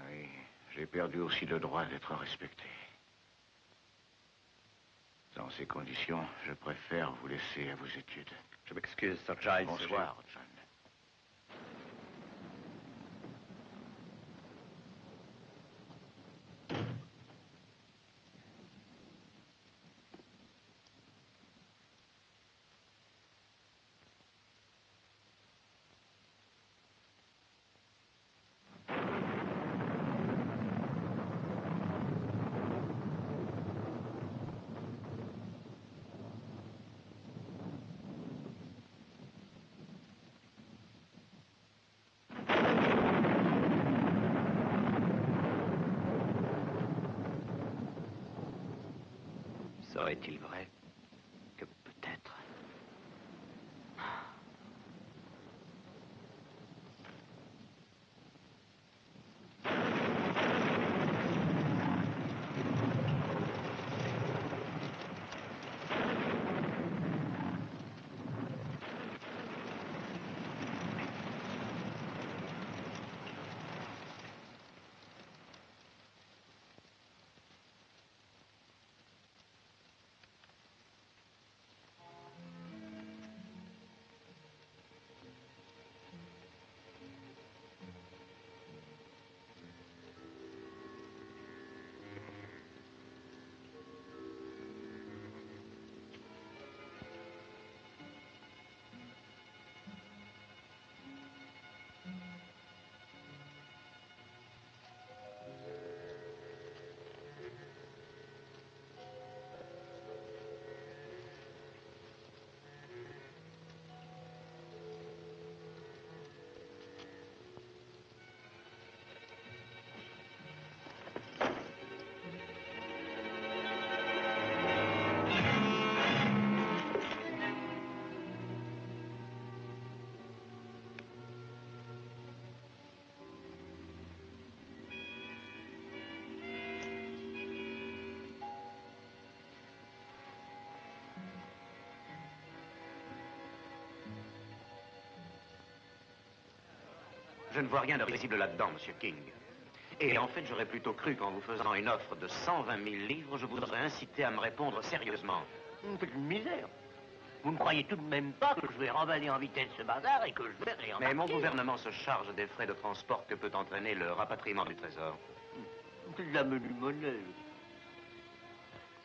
Oui, j'ai perdu aussi le droit d'être respecté. Dans ces conditions, je préfère vous laisser à vos études. Je m'excuse, Sir Giles. Bonsoir, John. Serait-il vrai que peut-être... Je ne vois rien de risible là-dedans, Monsieur King. Et en fait, j'aurais plutôt cru qu'en vous faisant une offre de 120 000 livres, je vous aurais incité à me répondre sérieusement. C'est une misère. Vous ne croyez tout de même pas que je vais remballer en vitesse ce bazar et que je vais réembarquer? Mais mon gouvernement se charge des frais de transport que peut entraîner le rapatriement du trésor. C'est de la menue monnaie.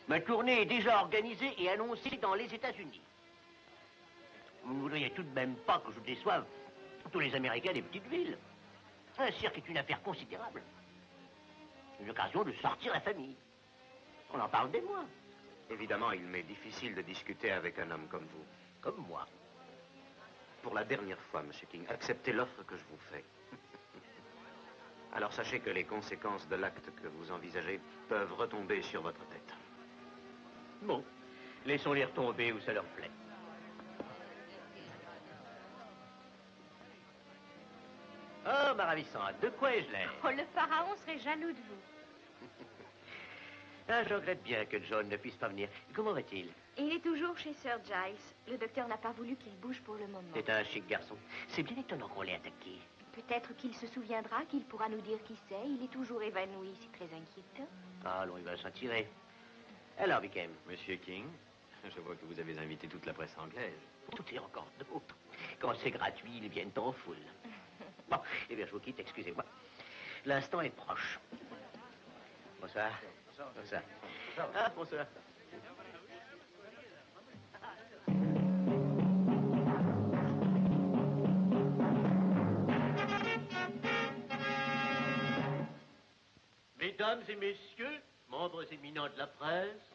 Ma tournée est déjà organisée et annoncée dans les États-Unis. Vous ne voudriez tout de même pas que je déçoive tous les Américains des petites villes. Un cirque est une affaire considérable. Une occasion de sortir la famille. On en parle des mois. Évidemment, il m'est difficile de discuter avec un homme comme vous. Comme moi. Pour la dernière fois, Monsieur King, acceptez l'offre que je vous fais. Alors sachez que les conséquences de l'acte que vous envisagez peuvent retomber sur votre tête. Bon, laissons-les retomber où ça leur plaît. Oh, ma ravissante, de quoi ai-je l'air? Oh, le pharaon serait jaloux de vous. Ah, je regrette bien que John ne puisse pas venir. Comment va-t-il? Il est toujours chez Sir Giles. Le docteur n'a pas voulu qu'il bouge pour le moment. C'est un chic garçon. C'est bien étonnant qu'on l'ait attaqué. Peut-être qu'il se souviendra, qu'il pourra nous dire qui c'est. Il est toujours évanoui, c'est très inquiétant. Ah, non, il va s'en tirer. Alors, Wickham? Monsieur King, je vois que vous avez invité toute la presse anglaise. Tout est encore d'autres. Quand c'est gratuit, ils viennent en foule. Bon, eh bien, je vous quitte, excusez-moi. L'instant est proche. Bonsoir. Bonsoir. Ah, bonsoir. Mesdames et messieurs, membres éminents de la presse,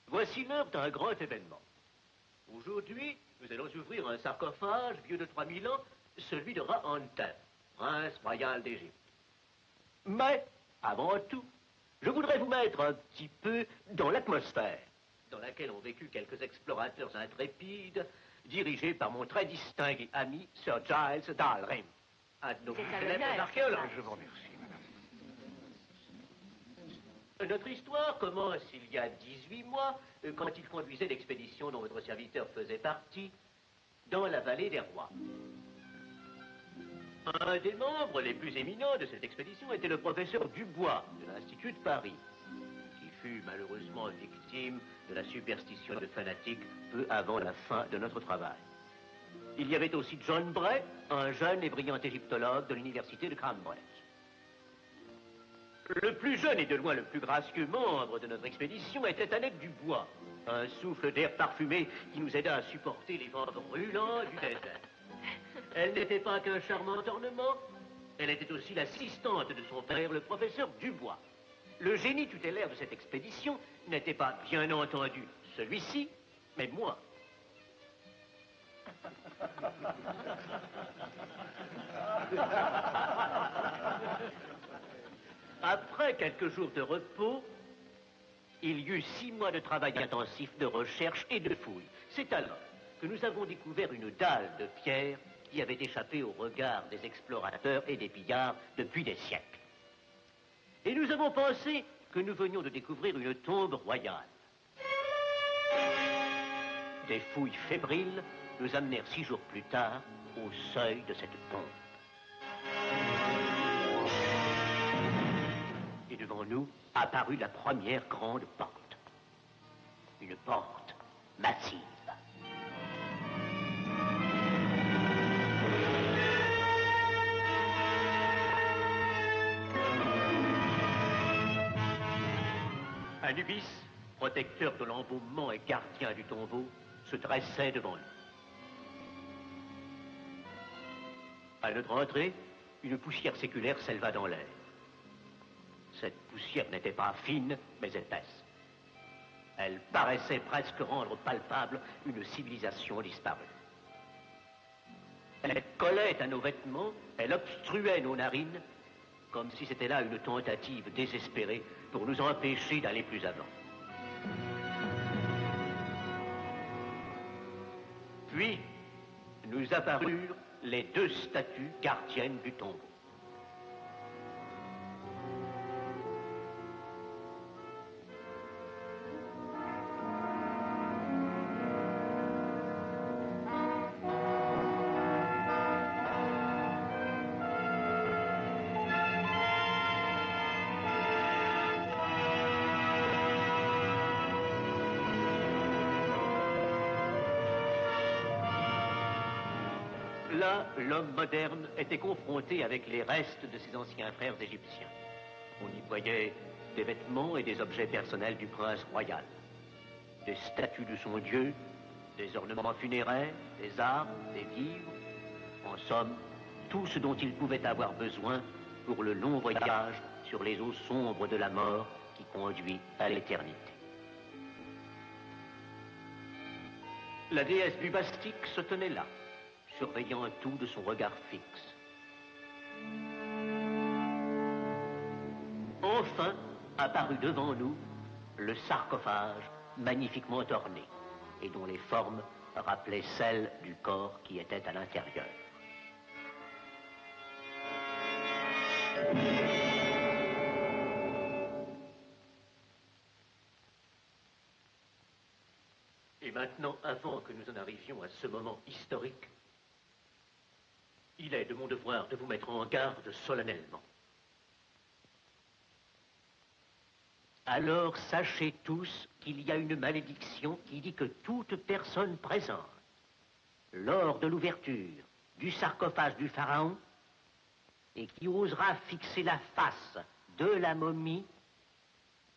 Voici l'heure d'un grand événement. Aujourd'hui, nous allons ouvrir un sarcophage vieux de 3000 ans, celui de Ra-Antef, prince royal d'Égypte. Mais, avant tout, je voudrais vous mettre un petit peu dans l'atmosphère dans laquelle ont vécu quelques explorateurs intrépides, dirigés par mon très distingué ami Sir Giles Dalrymple, un de nos plus célèbres archéologues. Je vous remercie, madame. Notre histoire commence il y a 18 mois, quand il conduisait l'expédition dont votre serviteur faisait partie, dans la vallée des rois. Un des membres les plus éminents de cette expédition était le professeur Dubois, de l'Institut de Paris, qui fut malheureusement victime de la superstition de fanatiques peu avant la fin de notre travail. Il y avait aussi John Bray, un jeune et brillant égyptologue de l'université de Cambridge. Le plus jeune et de loin le plus gracieux membre de notre expédition était Annette Dubois, un souffle d'air parfumé qui nous aida à supporter les vents brûlants du désert. Elle n'était pas qu'un charmant ornement, elle était aussi l'assistante de son père, le professeur Dubois. Le génie tutélaire de cette expédition n'était pas, bien entendu, celui-ci, mais moi. Après quelques jours de repos, il y eut 6 mois de travail intensif de recherche et de fouille. C'est alors que nous avons découvert une dalle de pierre qui avait échappé au regard des explorateurs et des pillards depuis des siècles. Et nous avons pensé que nous venions de découvrir une tombe royale. Des fouilles fébriles nous amenèrent 6 jours plus tard au seuil de cette tombe. Et devant nous apparut la première grande porte. Une porte massive. Anubis, protecteur de l'embaumement et gardien du tombeau, se dressait devant nous. À notre entrée, une poussière séculaire s'éleva dans l'air. Cette poussière n'était pas fine, mais épaisse. Elle paraissait presque rendre palpable une civilisation disparue. Elle collait à nos vêtements, elle obstruait nos narines, comme si c'était là une tentative désespérée pour nous empêcher d'aller plus avant. Puis, nous apparurent les 2 statues gardiennes du tombeau. Là, l'homme moderne était confronté avec les restes de ses anciens frères égyptiens. On y voyait des vêtements et des objets personnels du prince royal, des statues de son dieu, des ornements funéraires, des armes, des vivres, en somme, tout ce dont il pouvait avoir besoin pour le long voyage sur les eaux sombres de la mort qui conduit à l'éternité. La déesse bubastique se tenait là, surveillant tout de son regard fixe. Enfin, apparut devant nous le sarcophage magnifiquement orné et dont les formes rappelaient celles du corps qui était à l'intérieur. Et maintenant, avant que nous en arrivions à ce moment historique, il est de mon devoir de vous mettre en garde solennellement. Alors sachez tous qu'il y a une malédiction qui dit que toute personne présente, lors de l'ouverture du sarcophage du pharaon, et qui osera fixer la face de la momie,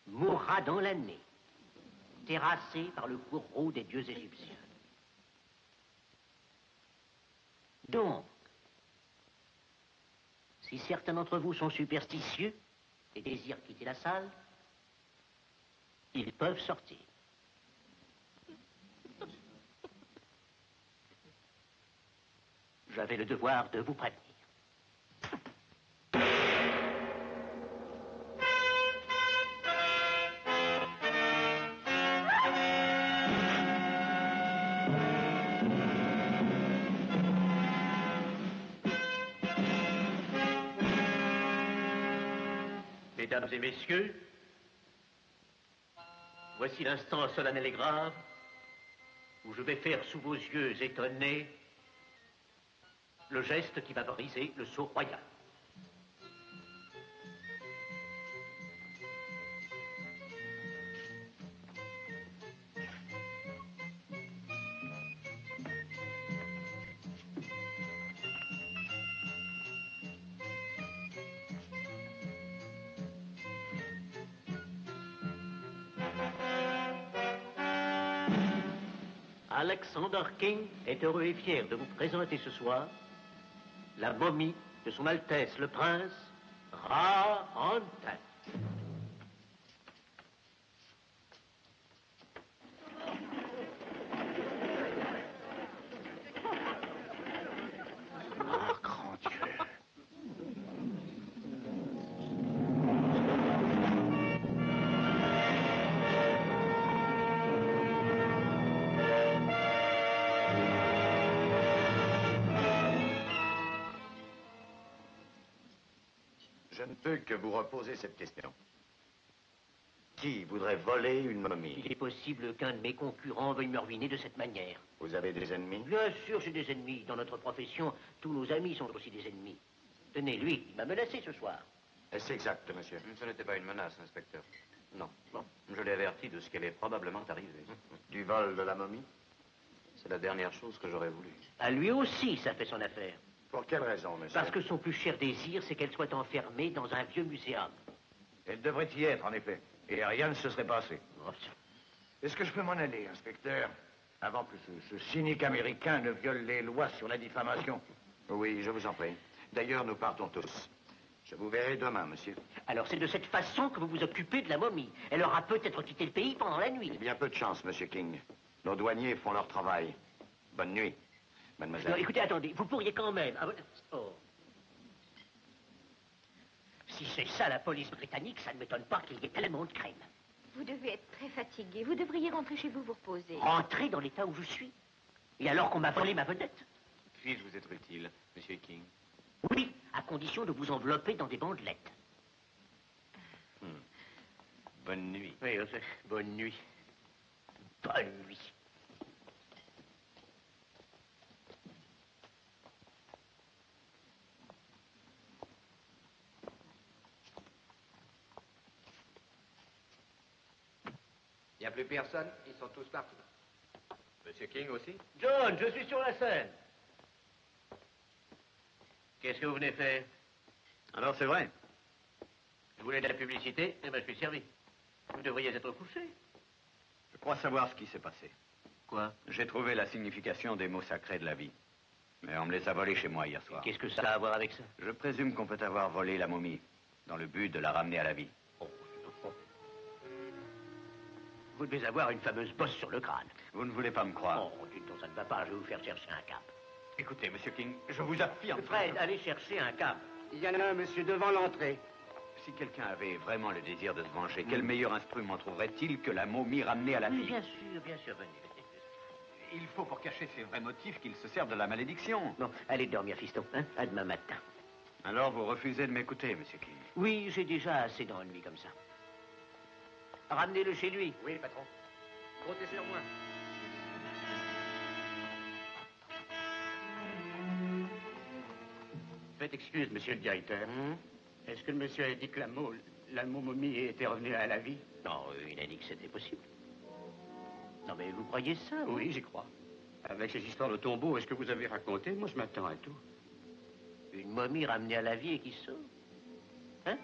mourra dans l'année, terrassé par le bourreau des dieux égyptiens. Donc, si certains d'entre vous sont superstitieux et désirent quitter la salle, ils peuvent sortir. j'avais le devoir de vous prévenir. Mesdames et messieurs, voici l'instant solennel et grave où je vais faire sous vos yeux étonnés le geste qui va briser le sceau royal. Alexander King est heureux et fier de vous présenter ce soir la momie de son Altesse le Prince Ra-Antef. Ah, grand Dieu. Je ne peux que vous reposer cette question. Qui voudrait voler une momie? Il est possible qu'un de mes concurrents veuille me ruiner de cette manière. Vous avez des ennemis? Bien sûr, j'ai des ennemis. Dans notre profession, tous nos amis sont aussi des ennemis. Tenez, lui, il m'a menacé ce soir. Est-ce exact, monsieur? Ce n'était pas une menace, inspecteur. Non. Bon, je l'ai averti de ce qui allait probablement arriver. Du vol de la momie? C'est la dernière chose que j'aurais voulu. À lui aussi, ça fait son affaire. Pour quelle raison, monsieur? Parce que son plus cher désir, c'est qu'elle soit enfermée dans un vieux muséum. Elle devrait y être, en effet. Et rien ne se serait passé. Est-ce que je peux m'en aller, inspecteur? Avant que ce cynique américain ne viole les lois sur la diffamation. Oui, je vous en prie. D'ailleurs, nous partons tous. Je vous verrai demain, monsieur. Alors c'est de cette façon que vous vous occupez de la momie. Elle aura peut-être quitté le pays pendant la nuit. Il y a peu de chance, monsieur King. Nos douaniers font leur travail. Bonne nuit, mademoiselle. Non, écoutez, attendez, vous pourriez quand même... Oh. Si c'est ça la police britannique, ça ne m'étonne pas qu'il y ait tellement de crimes. Vous devez être très fatigué. Vous devriez rentrer chez vous reposer. Rentrer dans l'état où je suis? Et alors qu'on m'a volé ma vedette? Puis-je vous être utile, monsieur King? Oui, à condition de vous envelopper dans des bandelettes. Bonne nuit. Oui, bonne nuit. Bonne nuit. Il n'y a plus personne, ils sont tous partis. Monsieur King aussi? John, je suis sur la scène. Qu'est-ce que vous venez faire? Alors, c'est vrai. Vous voulez de la publicité? Eh bien, je suis servi. Vous devriez être couché. Je crois savoir ce qui s'est passé. Quoi? J'ai trouvé la signification des mots sacrés de la vie. Mais on me les a volés chez moi hier soir. Qu'est-ce que ça a à voir avec ça? Je présume qu'on peut avoir volé la momie, dans le but de la ramener à la vie. Vous devez avoir une fameuse bosse sur le crâne. Vous ne voulez pas me croire? Oh, dites donc, ça ne va pas. Je vais vous faire chercher un câble. Écoutez, monsieur King, je vous affirme... Fred, allez chercher un câble. Il y en a un, monsieur, devant l'entrée. Si quelqu'un avait vraiment le désir de se venger, quel meilleur instrument trouverait-il que la momie ramenée à la vie? Bien sûr, venez. Il faut, pour cacher ses vrais motifs, qu'il se serve de la malédiction. Bon, allez dormir, fiston. Hein? À demain matin. Alors, vous refusez de m'écouter, monsieur King? Oui, j'ai déjà assez d'ennuis comme ça. Ramenez-le chez lui. Oui, patron. Comptez sur moi. Faites excuse, monsieur le directeur. Est-ce que le monsieur a dit que la momie était revenue à la vie? Non, il a dit que c'était possible. Non, mais vous croyez ça? Oui, j'y crois. Avec ces histoires de tombeaux, est-ce que vous avez raconté? Moi, je m'attends à tout. Une momie ramenée à la vie et qui sauve? Hein?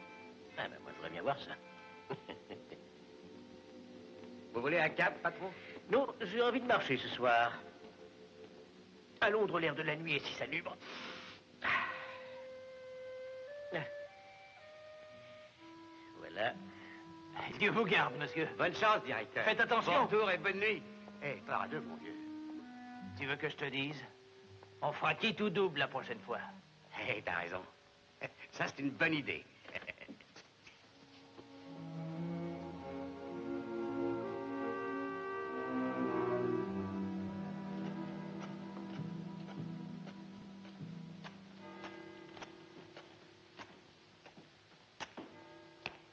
Ah, ben moi, je voudrais bien voir ça. Vous voulez un cab, patron? Non, j'ai envie de marcher ce soir. À Londres, l'air de la nuit est si salubre. Voilà. Dieu vous garde, monsieur. Bonne chance, directeur. Faites attention. Bon tour et bonne nuit. Hé, part à deux, mon vieux. Tu veux que je te dise? On fera quitte ou double la prochaine fois. Eh, t'as raison. Ça, c'est une bonne idée.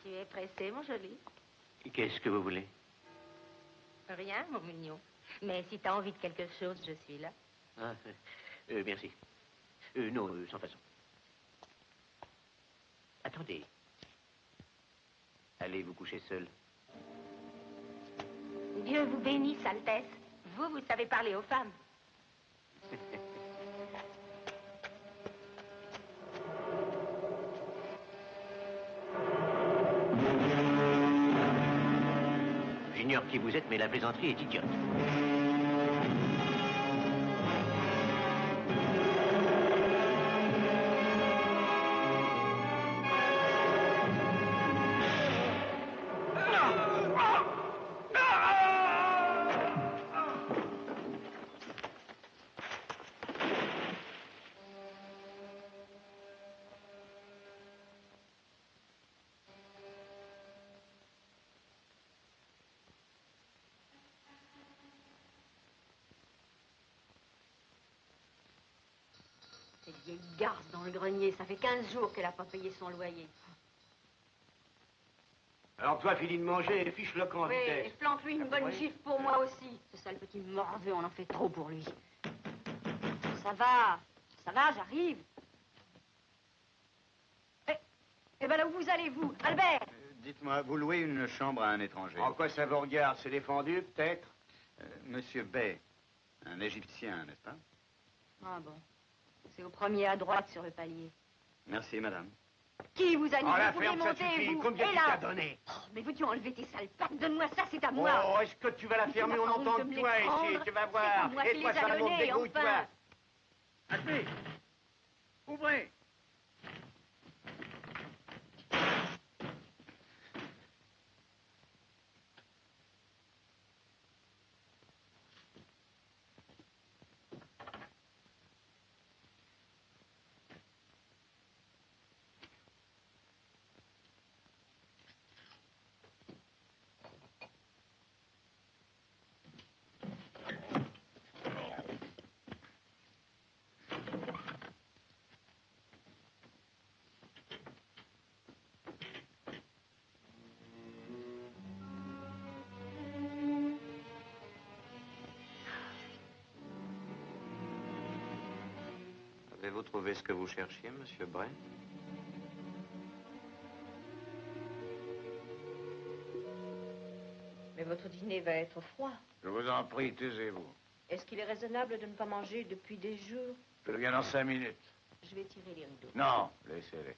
Tu es pressé, mon joli? Qu'est-ce que vous voulez? Rien, mon mignon. Mais si t'as envie de quelque chose, je suis là. Ah, merci. Non, sans façon. Attendez. Allez vous coucher seul. Dieu vous bénisse, Altesse. Vous savez parler aux femmes. J'ignore qui vous êtes, mais la plaisanterie est idiote. Cette vieille garce dans le grenier, ça fait 15 jours qu'elle n'a pas payé son loyer. Alors toi, finis de manger et fiche le camp en Oui, vitesse. et flanque-lui une bonne gifle pour moi aussi. Ce sale petit morveux, on en fait trop pour lui. Ça va, j'arrive. Eh ben là où vous allez, vous, Albert? Dites-moi, vous louez une chambre à un étranger? En quoi ça vous regarde? C'est défendu, peut-être? Monsieur Bay, un Égyptien, n'est-ce pas? Ah bon. C'est au premier à droite sur le palier. Merci, madame. Qui vous a dit? Oh, la Vous pouvez ferme, ça monter, suffit. vous. Combien Et tu là t'as donné? Oh, mais veux-tu enlever tes sales pattes? Donne-moi ça, c'est à moi. Oh, est-ce que tu vas la fermer? On entend que toi ici, tu vas voir. C'est pas moi Et qui toi, les a ça donnés, dégouille-toi. enfin. Allez, ouvrez. Avez-vous trouvé ce que vous cherchiez, monsieur Bray? Mais votre dîner va être froid. Je vous en prie, taisez-vous. Est-ce qu'il est raisonnable de ne pas manger depuis des jours? Je viens dans 5 minutes. Je vais tirer les rideaux. Non, laissez-les.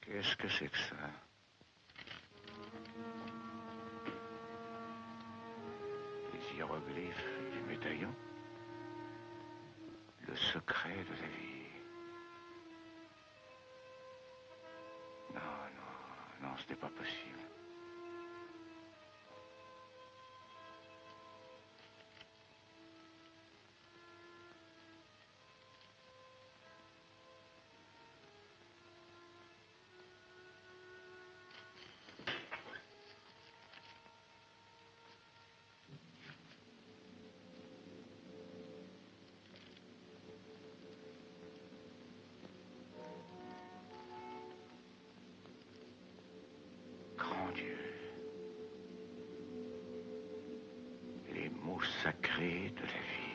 Qu'est-ce que c'est que ça? Les hiéroglyphes du médaillon? Le secret de la vie. Non, non, non, ce n'est pas possible. Grand Dieu. Les mots sacrés de la vie.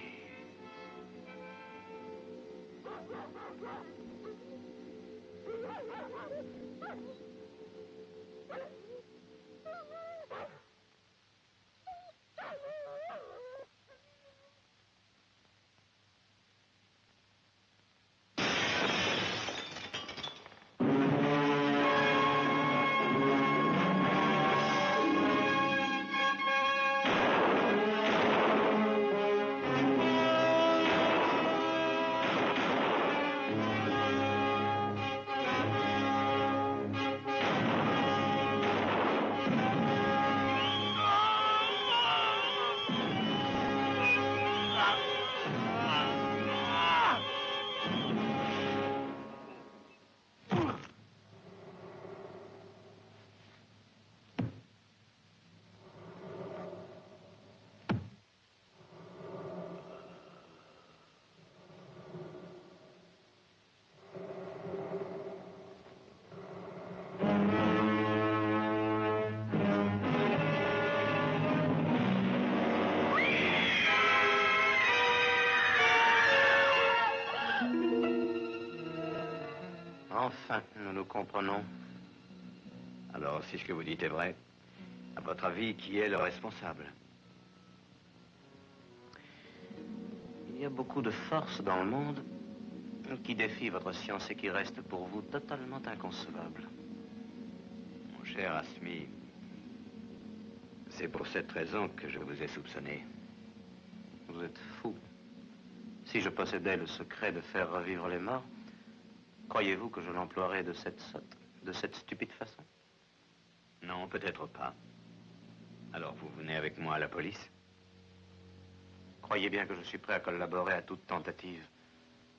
Enfin, nous nous comprenons. Alors, si ce que vous dites est vrai, à votre avis, qui est le responsable? Il y a beaucoup de forces dans le monde qui défient votre science et qui restent pour vous totalement inconcevables. Mon cher Asmi, c'est pour cette raison que je vous ai soupçonné. Vous êtes fou. Si je possédais le secret de faire revivre les morts, croyez-vous que je l'emploierais de cette sotte, de cette stupide façon? Non, peut-être pas. Alors, vous venez avec moi à la police? Croyez bien que je suis prêt à collaborer à toute tentative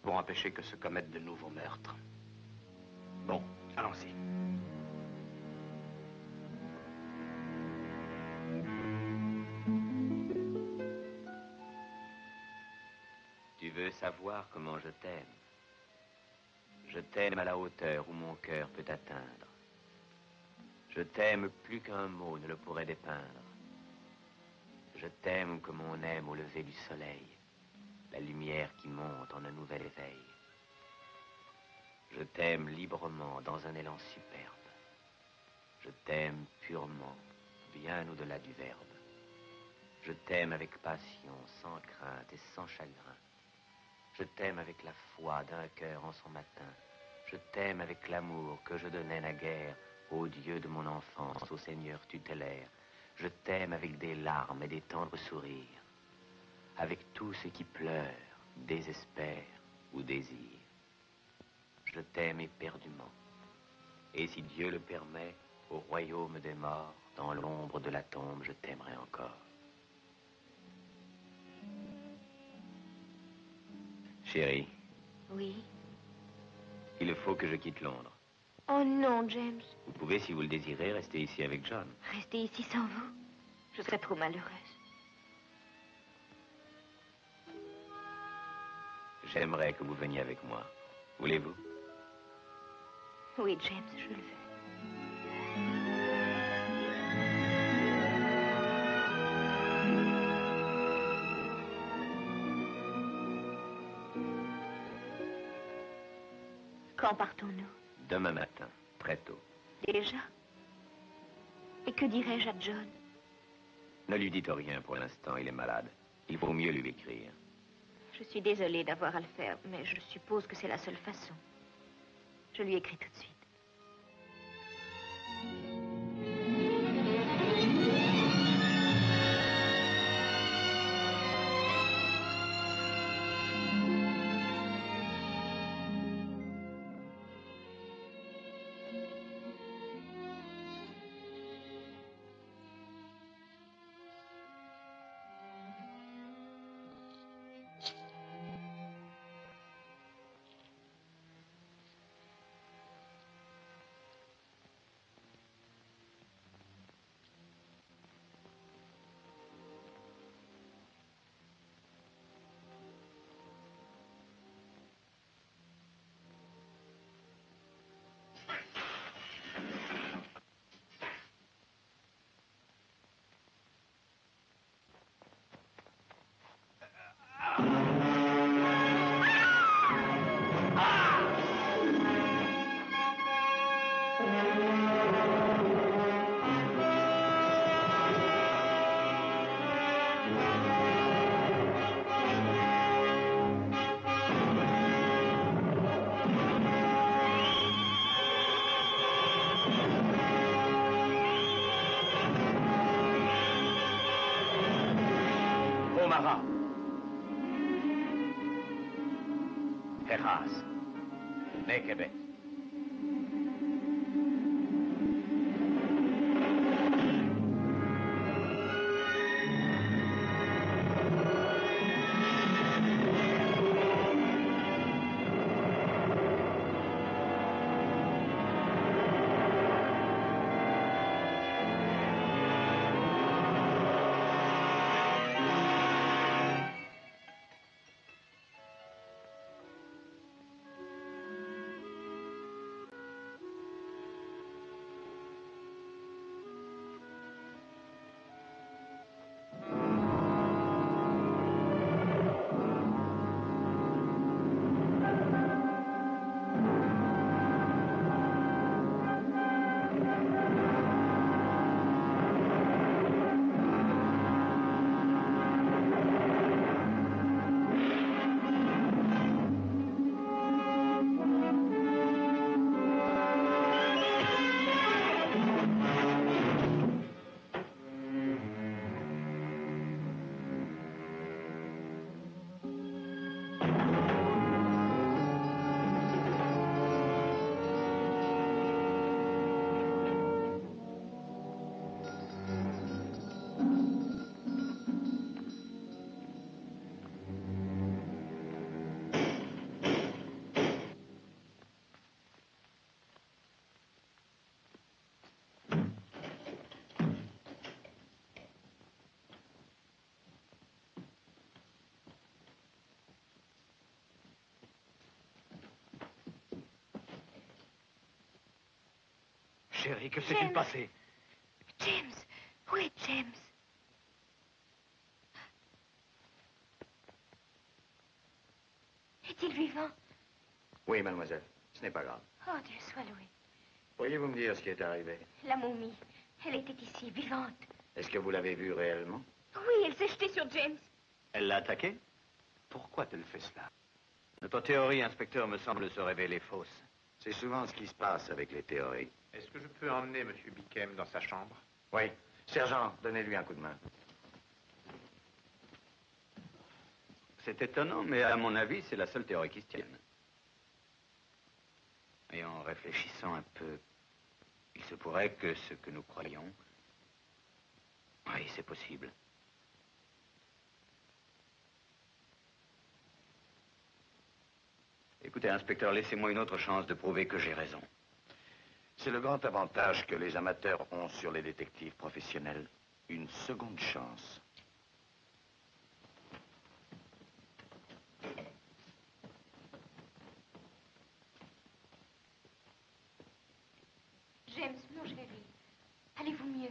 pour empêcher que se commettent de nouveaux meurtres. Bon, allons-y. Tu veux savoir comment je t'aime? Je t'aime à la hauteur où mon cœur peut atteindre. Je t'aime plus qu'un mot ne le pourrait dépeindre. Je t'aime comme on aime au lever du soleil, la lumière qui monte en un nouvel éveil. Je t'aime librement dans un élan superbe. Je t'aime purement, bien au-delà du verbe. Je t'aime avec passion, sans crainte et sans chagrin. Je t'aime avec la foi d'un cœur en son matin. Je t'aime avec l'amour que je donnais naguère au Dieu de mon enfance, au Seigneur tutélaire. Je t'aime avec des larmes et des tendres sourires, avec tous ceux qui pleurent, désespèrent ou désirent. Je t'aime éperdument. Et si Dieu le permet, au royaume des morts, dans l'ombre de la tombe, je t'aimerai encore. Chérie. Oui. Il faut que je quitte Londres. Oh non, James. Vous pouvez, si vous le désirez, rester ici avec John. Rester ici sans vous, je serais trop malheureuse. J'aimerais que vous veniez avec moi. Voulez-vous? Oui, James, je le veux. Quand partons-nous? Demain matin, très tôt. Déjà? Et que dirais-je à John? Ne lui dites rien pour l'instant, il est malade. Il vaut mieux lui écrire. Je suis désolée d'avoir à le faire, mais je suppose que c'est la seule façon. Je lui écris tout de suite. Ferraz. Québec. chérie, que s'est-il passé? James, où est James? Est-il vivant? Oui, mademoiselle. Ce n'est pas grave. Oh, Dieu soit loué. Pourriez-vous me dire ce qui est arrivé? La momie, elle était ici, vivante. Est-ce que vous l'avez vue réellement? Oui, elle s'est jetée sur James. Elle l'a attaqué? Pourquoi a-t-elle fait cela? Notre théorie, inspecteur, me semble se révéler fausse. C'est souvent ce qui se passe avec les théories. Est-ce que je peux emmener M. Bickem dans sa chambre? Oui. Sergent, donnez-lui un coup de main. C'est étonnant, mais à mon avis, c'est la seule théorie qui se tienne. Et en réfléchissant un peu, il se pourrait que ce que nous croyons... Oui, c'est possible. Écoutez, inspecteur, laissez-moi une autre chance de prouver que j'ai raison. C'est le grand avantage que les amateurs ont sur les détectives professionnels. Une seconde chance. James, non, je vais lui. Allez-vous mieux?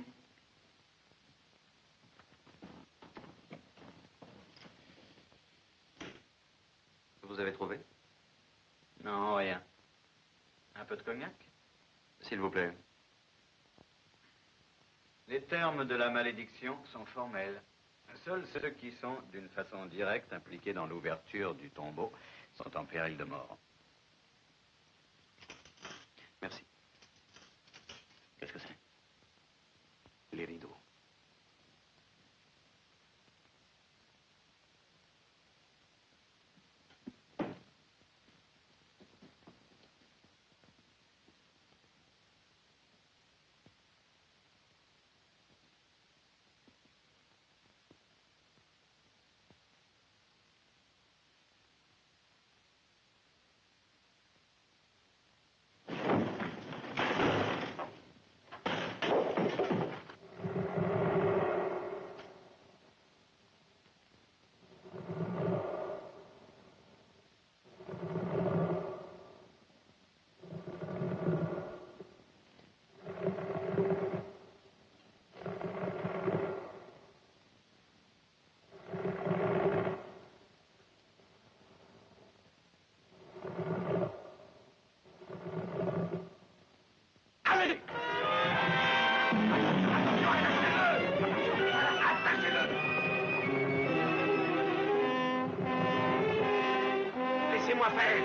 Vous avez trouvé? Non, rien. Un peu de cognac? S'il vous plaît. Les termes de la malédiction sont formels. Seuls ceux qui sont, d'une façon directe, impliqués dans l'ouverture du tombeau sont en péril de mort. Merci. Qu'est-ce que c'est? Les rideaux. Laissez-moi faire.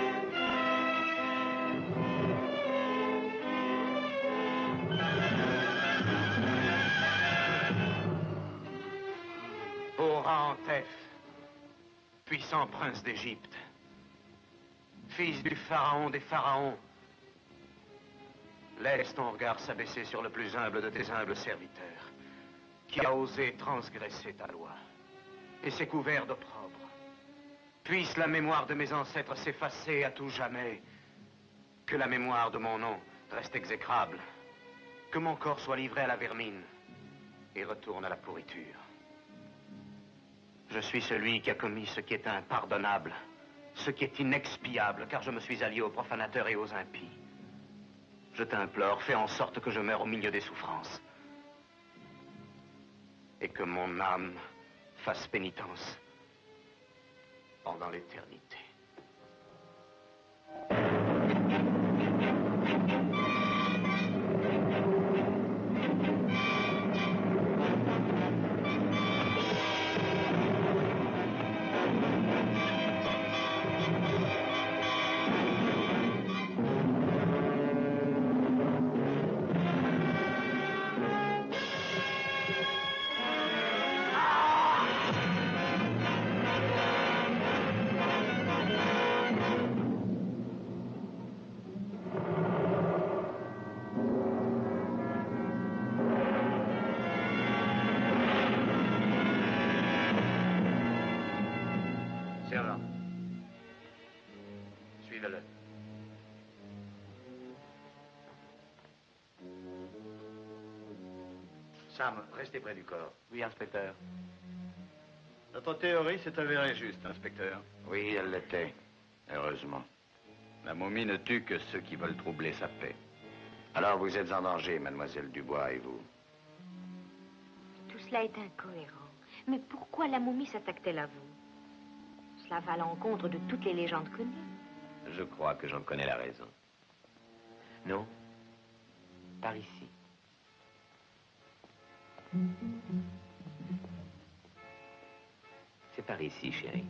Ô Ra-Antef, puissant prince d'Égypte, fils du pharaon des pharaons, laisse ton regard s'abaisser sur le plus humble de tes humbles serviteurs, qui a osé transgresser ta loi et s'est couvert d'opprobre. Puisse la mémoire de mes ancêtres s'effacer à tout jamais. Que la mémoire de mon nom reste exécrable. Que mon corps soit livré à la vermine et retourne à la pourriture. Je suis celui qui a commis ce qui est impardonnable, ce qui est inexpiable, car je me suis allié aux profanateurs et aux impies. Je t'implore, fais en sorte que je meure au milieu des souffrances. Et que mon âme fasse pénitence pendant l'éternité. Sergent. Suivez-le. Sam, restez près du corps. Oui, inspecteur. Notre théorie s'est avérée juste, inspecteur. Oui, elle l'était. Heureusement. La momie ne tue que ceux qui veulent troubler sa paix. Alors vous êtes en danger, mademoiselle Dubois, et vous? Tout cela est incohérent. Mais pourquoi la momie s'attaque-t-elle à vous? Cela va à l'encontre de toutes les légendes connues. Je crois que j'en connais la raison. Non, par ici. C'est par ici, chérie.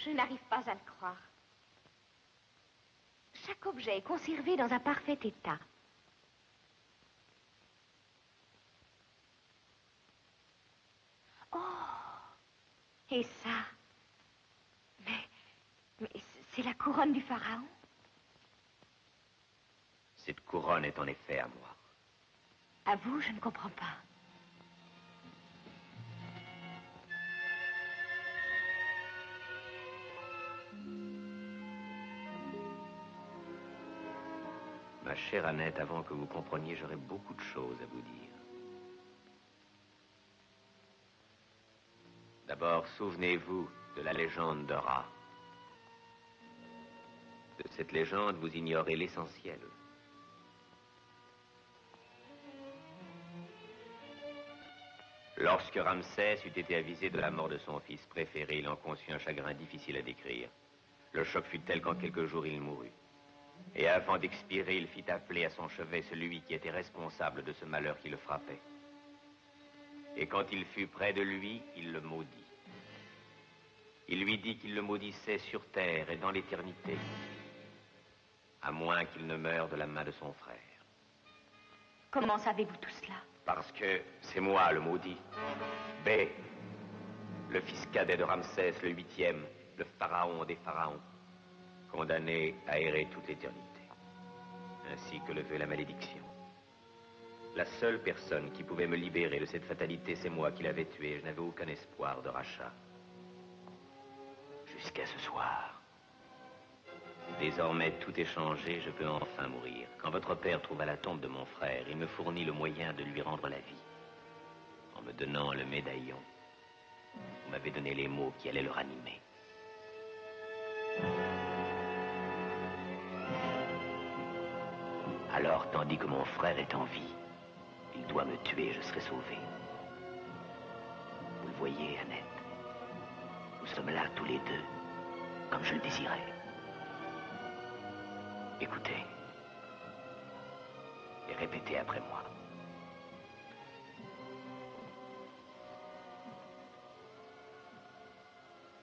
Je n'arrive pas à le croire. Chaque objet est conservé dans un parfait état. Oh! Et ça? Mais c'est la couronne du pharaon? Cette couronne est en effet à moi. À vous, je ne comprends pas. Ma chère Annette, avant que vous compreniez, j'aurais beaucoup de choses à vous dire. D'abord, souvenez-vous de la légende de Ra. De cette légende, vous ignorez l'essentiel. Lorsque Ramsès eut été avisé de la mort de son fils préféré, il en conçut un chagrin difficile à décrire. Le choc fut tel qu'en quelques jours, il mourut. Et avant d'expirer, il fit appeler à son chevet celui qui était responsable de ce malheur qui le frappait. Et quand il fut près de lui, il le maudit. Il lui dit qu'il le maudissait sur terre et dans l'éternité, à moins qu'il ne meure de la main de son frère. Comment savez-vous tout cela? Parce que c'est moi le maudit. B, le fils cadet de Ramsès, le 8e, le pharaon des pharaons, condamné à errer toute l'éternité, ainsi que le veut la malédiction. La seule personne qui pouvait me libérer de cette fatalité, c'est moi qui l'avais tué. Je n'avais aucun espoir de rachat. Jusqu'à ce soir. Désormais, tout est changé, je peux enfin mourir. Quand votre père trouva la tombe de mon frère, il me fournit le moyen de lui rendre la vie. En me donnant le médaillon, vous m'avez donné les mots qui allaient le ranimer. Alors, tandis que mon frère est en vie, il doit me tuer, je serai sauvé. Vous le voyez, Annette, nous sommes là tous les deux, comme je le désirais. Écoutez, et répétez après moi.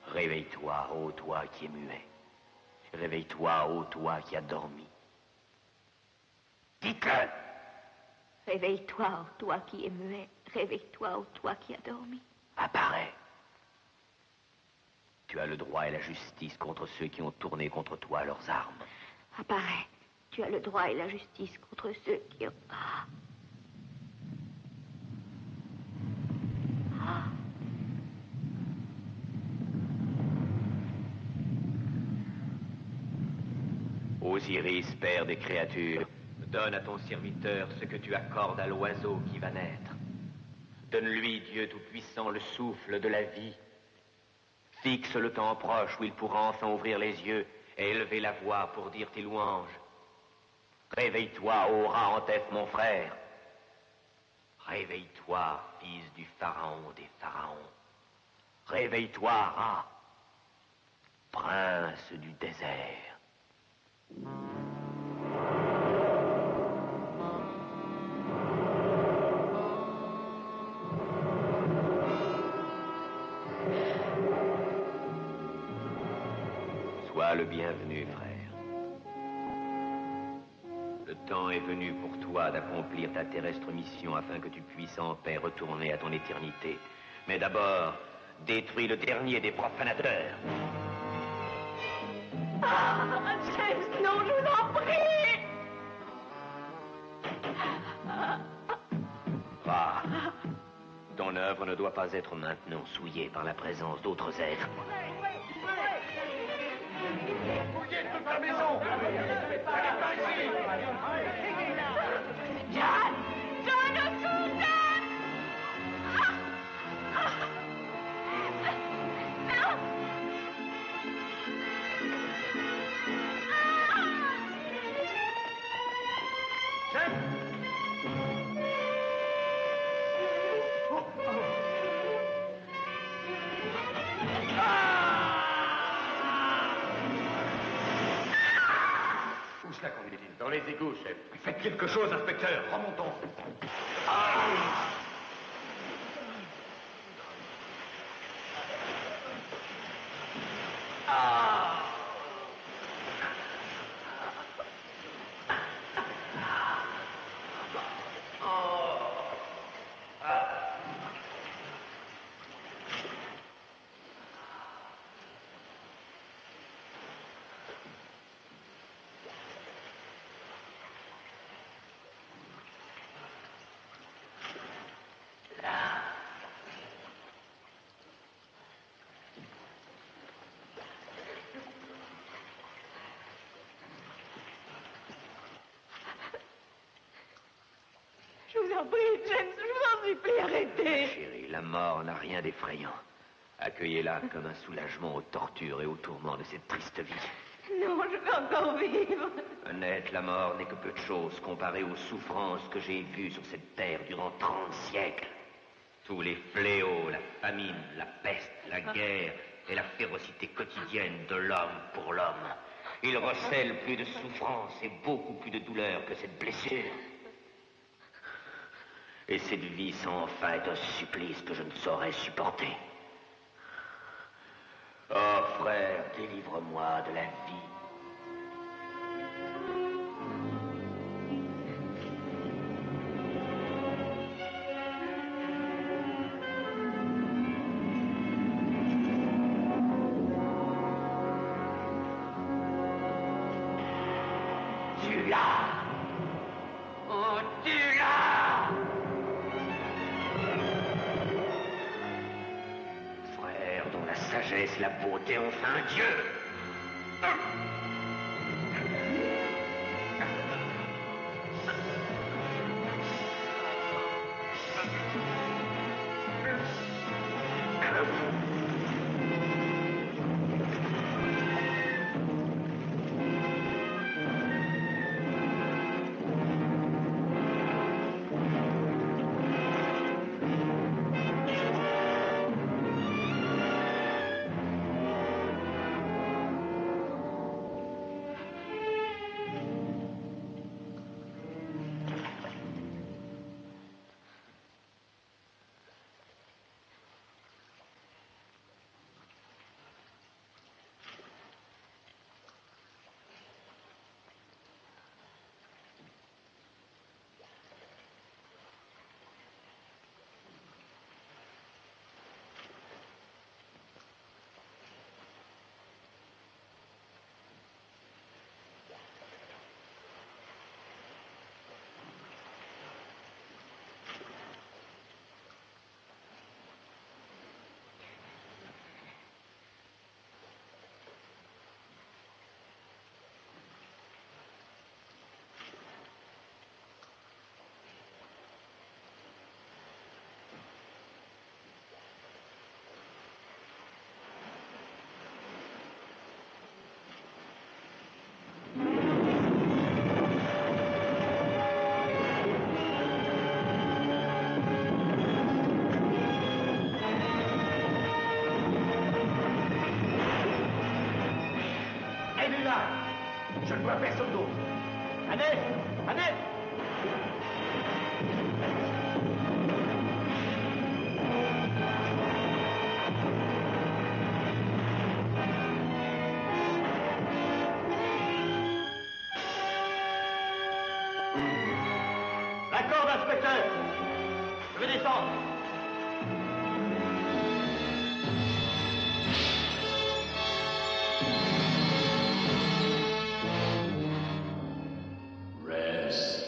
Réveille-toi, ô toi qui es muet. Réveille-toi, ô toi qui as dormi. Dites-le! Réveille-toi, ô toi qui es muet. Réveille-toi, ô toi qui as dormi. Apparaît. Tu as le droit et la justice contre ceux qui ont tourné contre toi leurs armes. Apparaît. Tu as le droit et la justice contre ceux qui ont... Osiris, père des créatures, donne à ton serviteur ce que tu accordes à l'oiseau qui va naître. Donne-lui, Dieu Tout-Puissant, le souffle de la vie. Fixe le temps proche où il pourra enfin ouvrir les yeux et élever la voix pour dire tes louanges. Réveille-toi, ô Ra-Antef, mon frère. Réveille-toi, fils du pharaon des pharaons. Réveille-toi, Ra, prince du désert. Sois le bienvenu, frère. Le temps est venu pour toi d'accomplir ta terrestre mission afin que tu puisses en paix retourner à ton éternité. Mais d'abord, détruis le dernier des profanateurs. Ah, James, non, je vous en prie. Va. Ton œuvre ne doit pas être maintenant souillée par la présence d'autres êtres. Fouillez toute la maison! Allez par ici! John! John, au secours, John! Non! Où cela conduit-il? Dans les égouts, chef. Faites quelque chose, inspecteur. Remontons. Je vous en prie, James, je vous en supplie, arrêtez. Chérie, la mort n'a rien d'effrayant. Accueillez-la comme un soulagement aux tortures et aux tourments de cette triste vie. Non, je veux encore vivre. Honnête, la mort n'est que peu de choses comparée aux souffrances que j'ai vues sur cette terre durant 30 siècles. Tous les fléaux, la famine, la peste, la guerre et la férocité quotidienne de l'homme pour l'homme. Il recèle plus de souffrance et beaucoup plus de douleur que cette blessure. Et cette vie sans fin est un supplice que je ne saurais supporter. Oh, frère, délivre-moi de la vie. Tu l'as! Oh, tu l'as! Frère, dont la sagesse et la beauté ont fait un dieu! Je ne vois personne d'autre. Annette! Annette! corde, inspecteur. Je vais descendre. Rest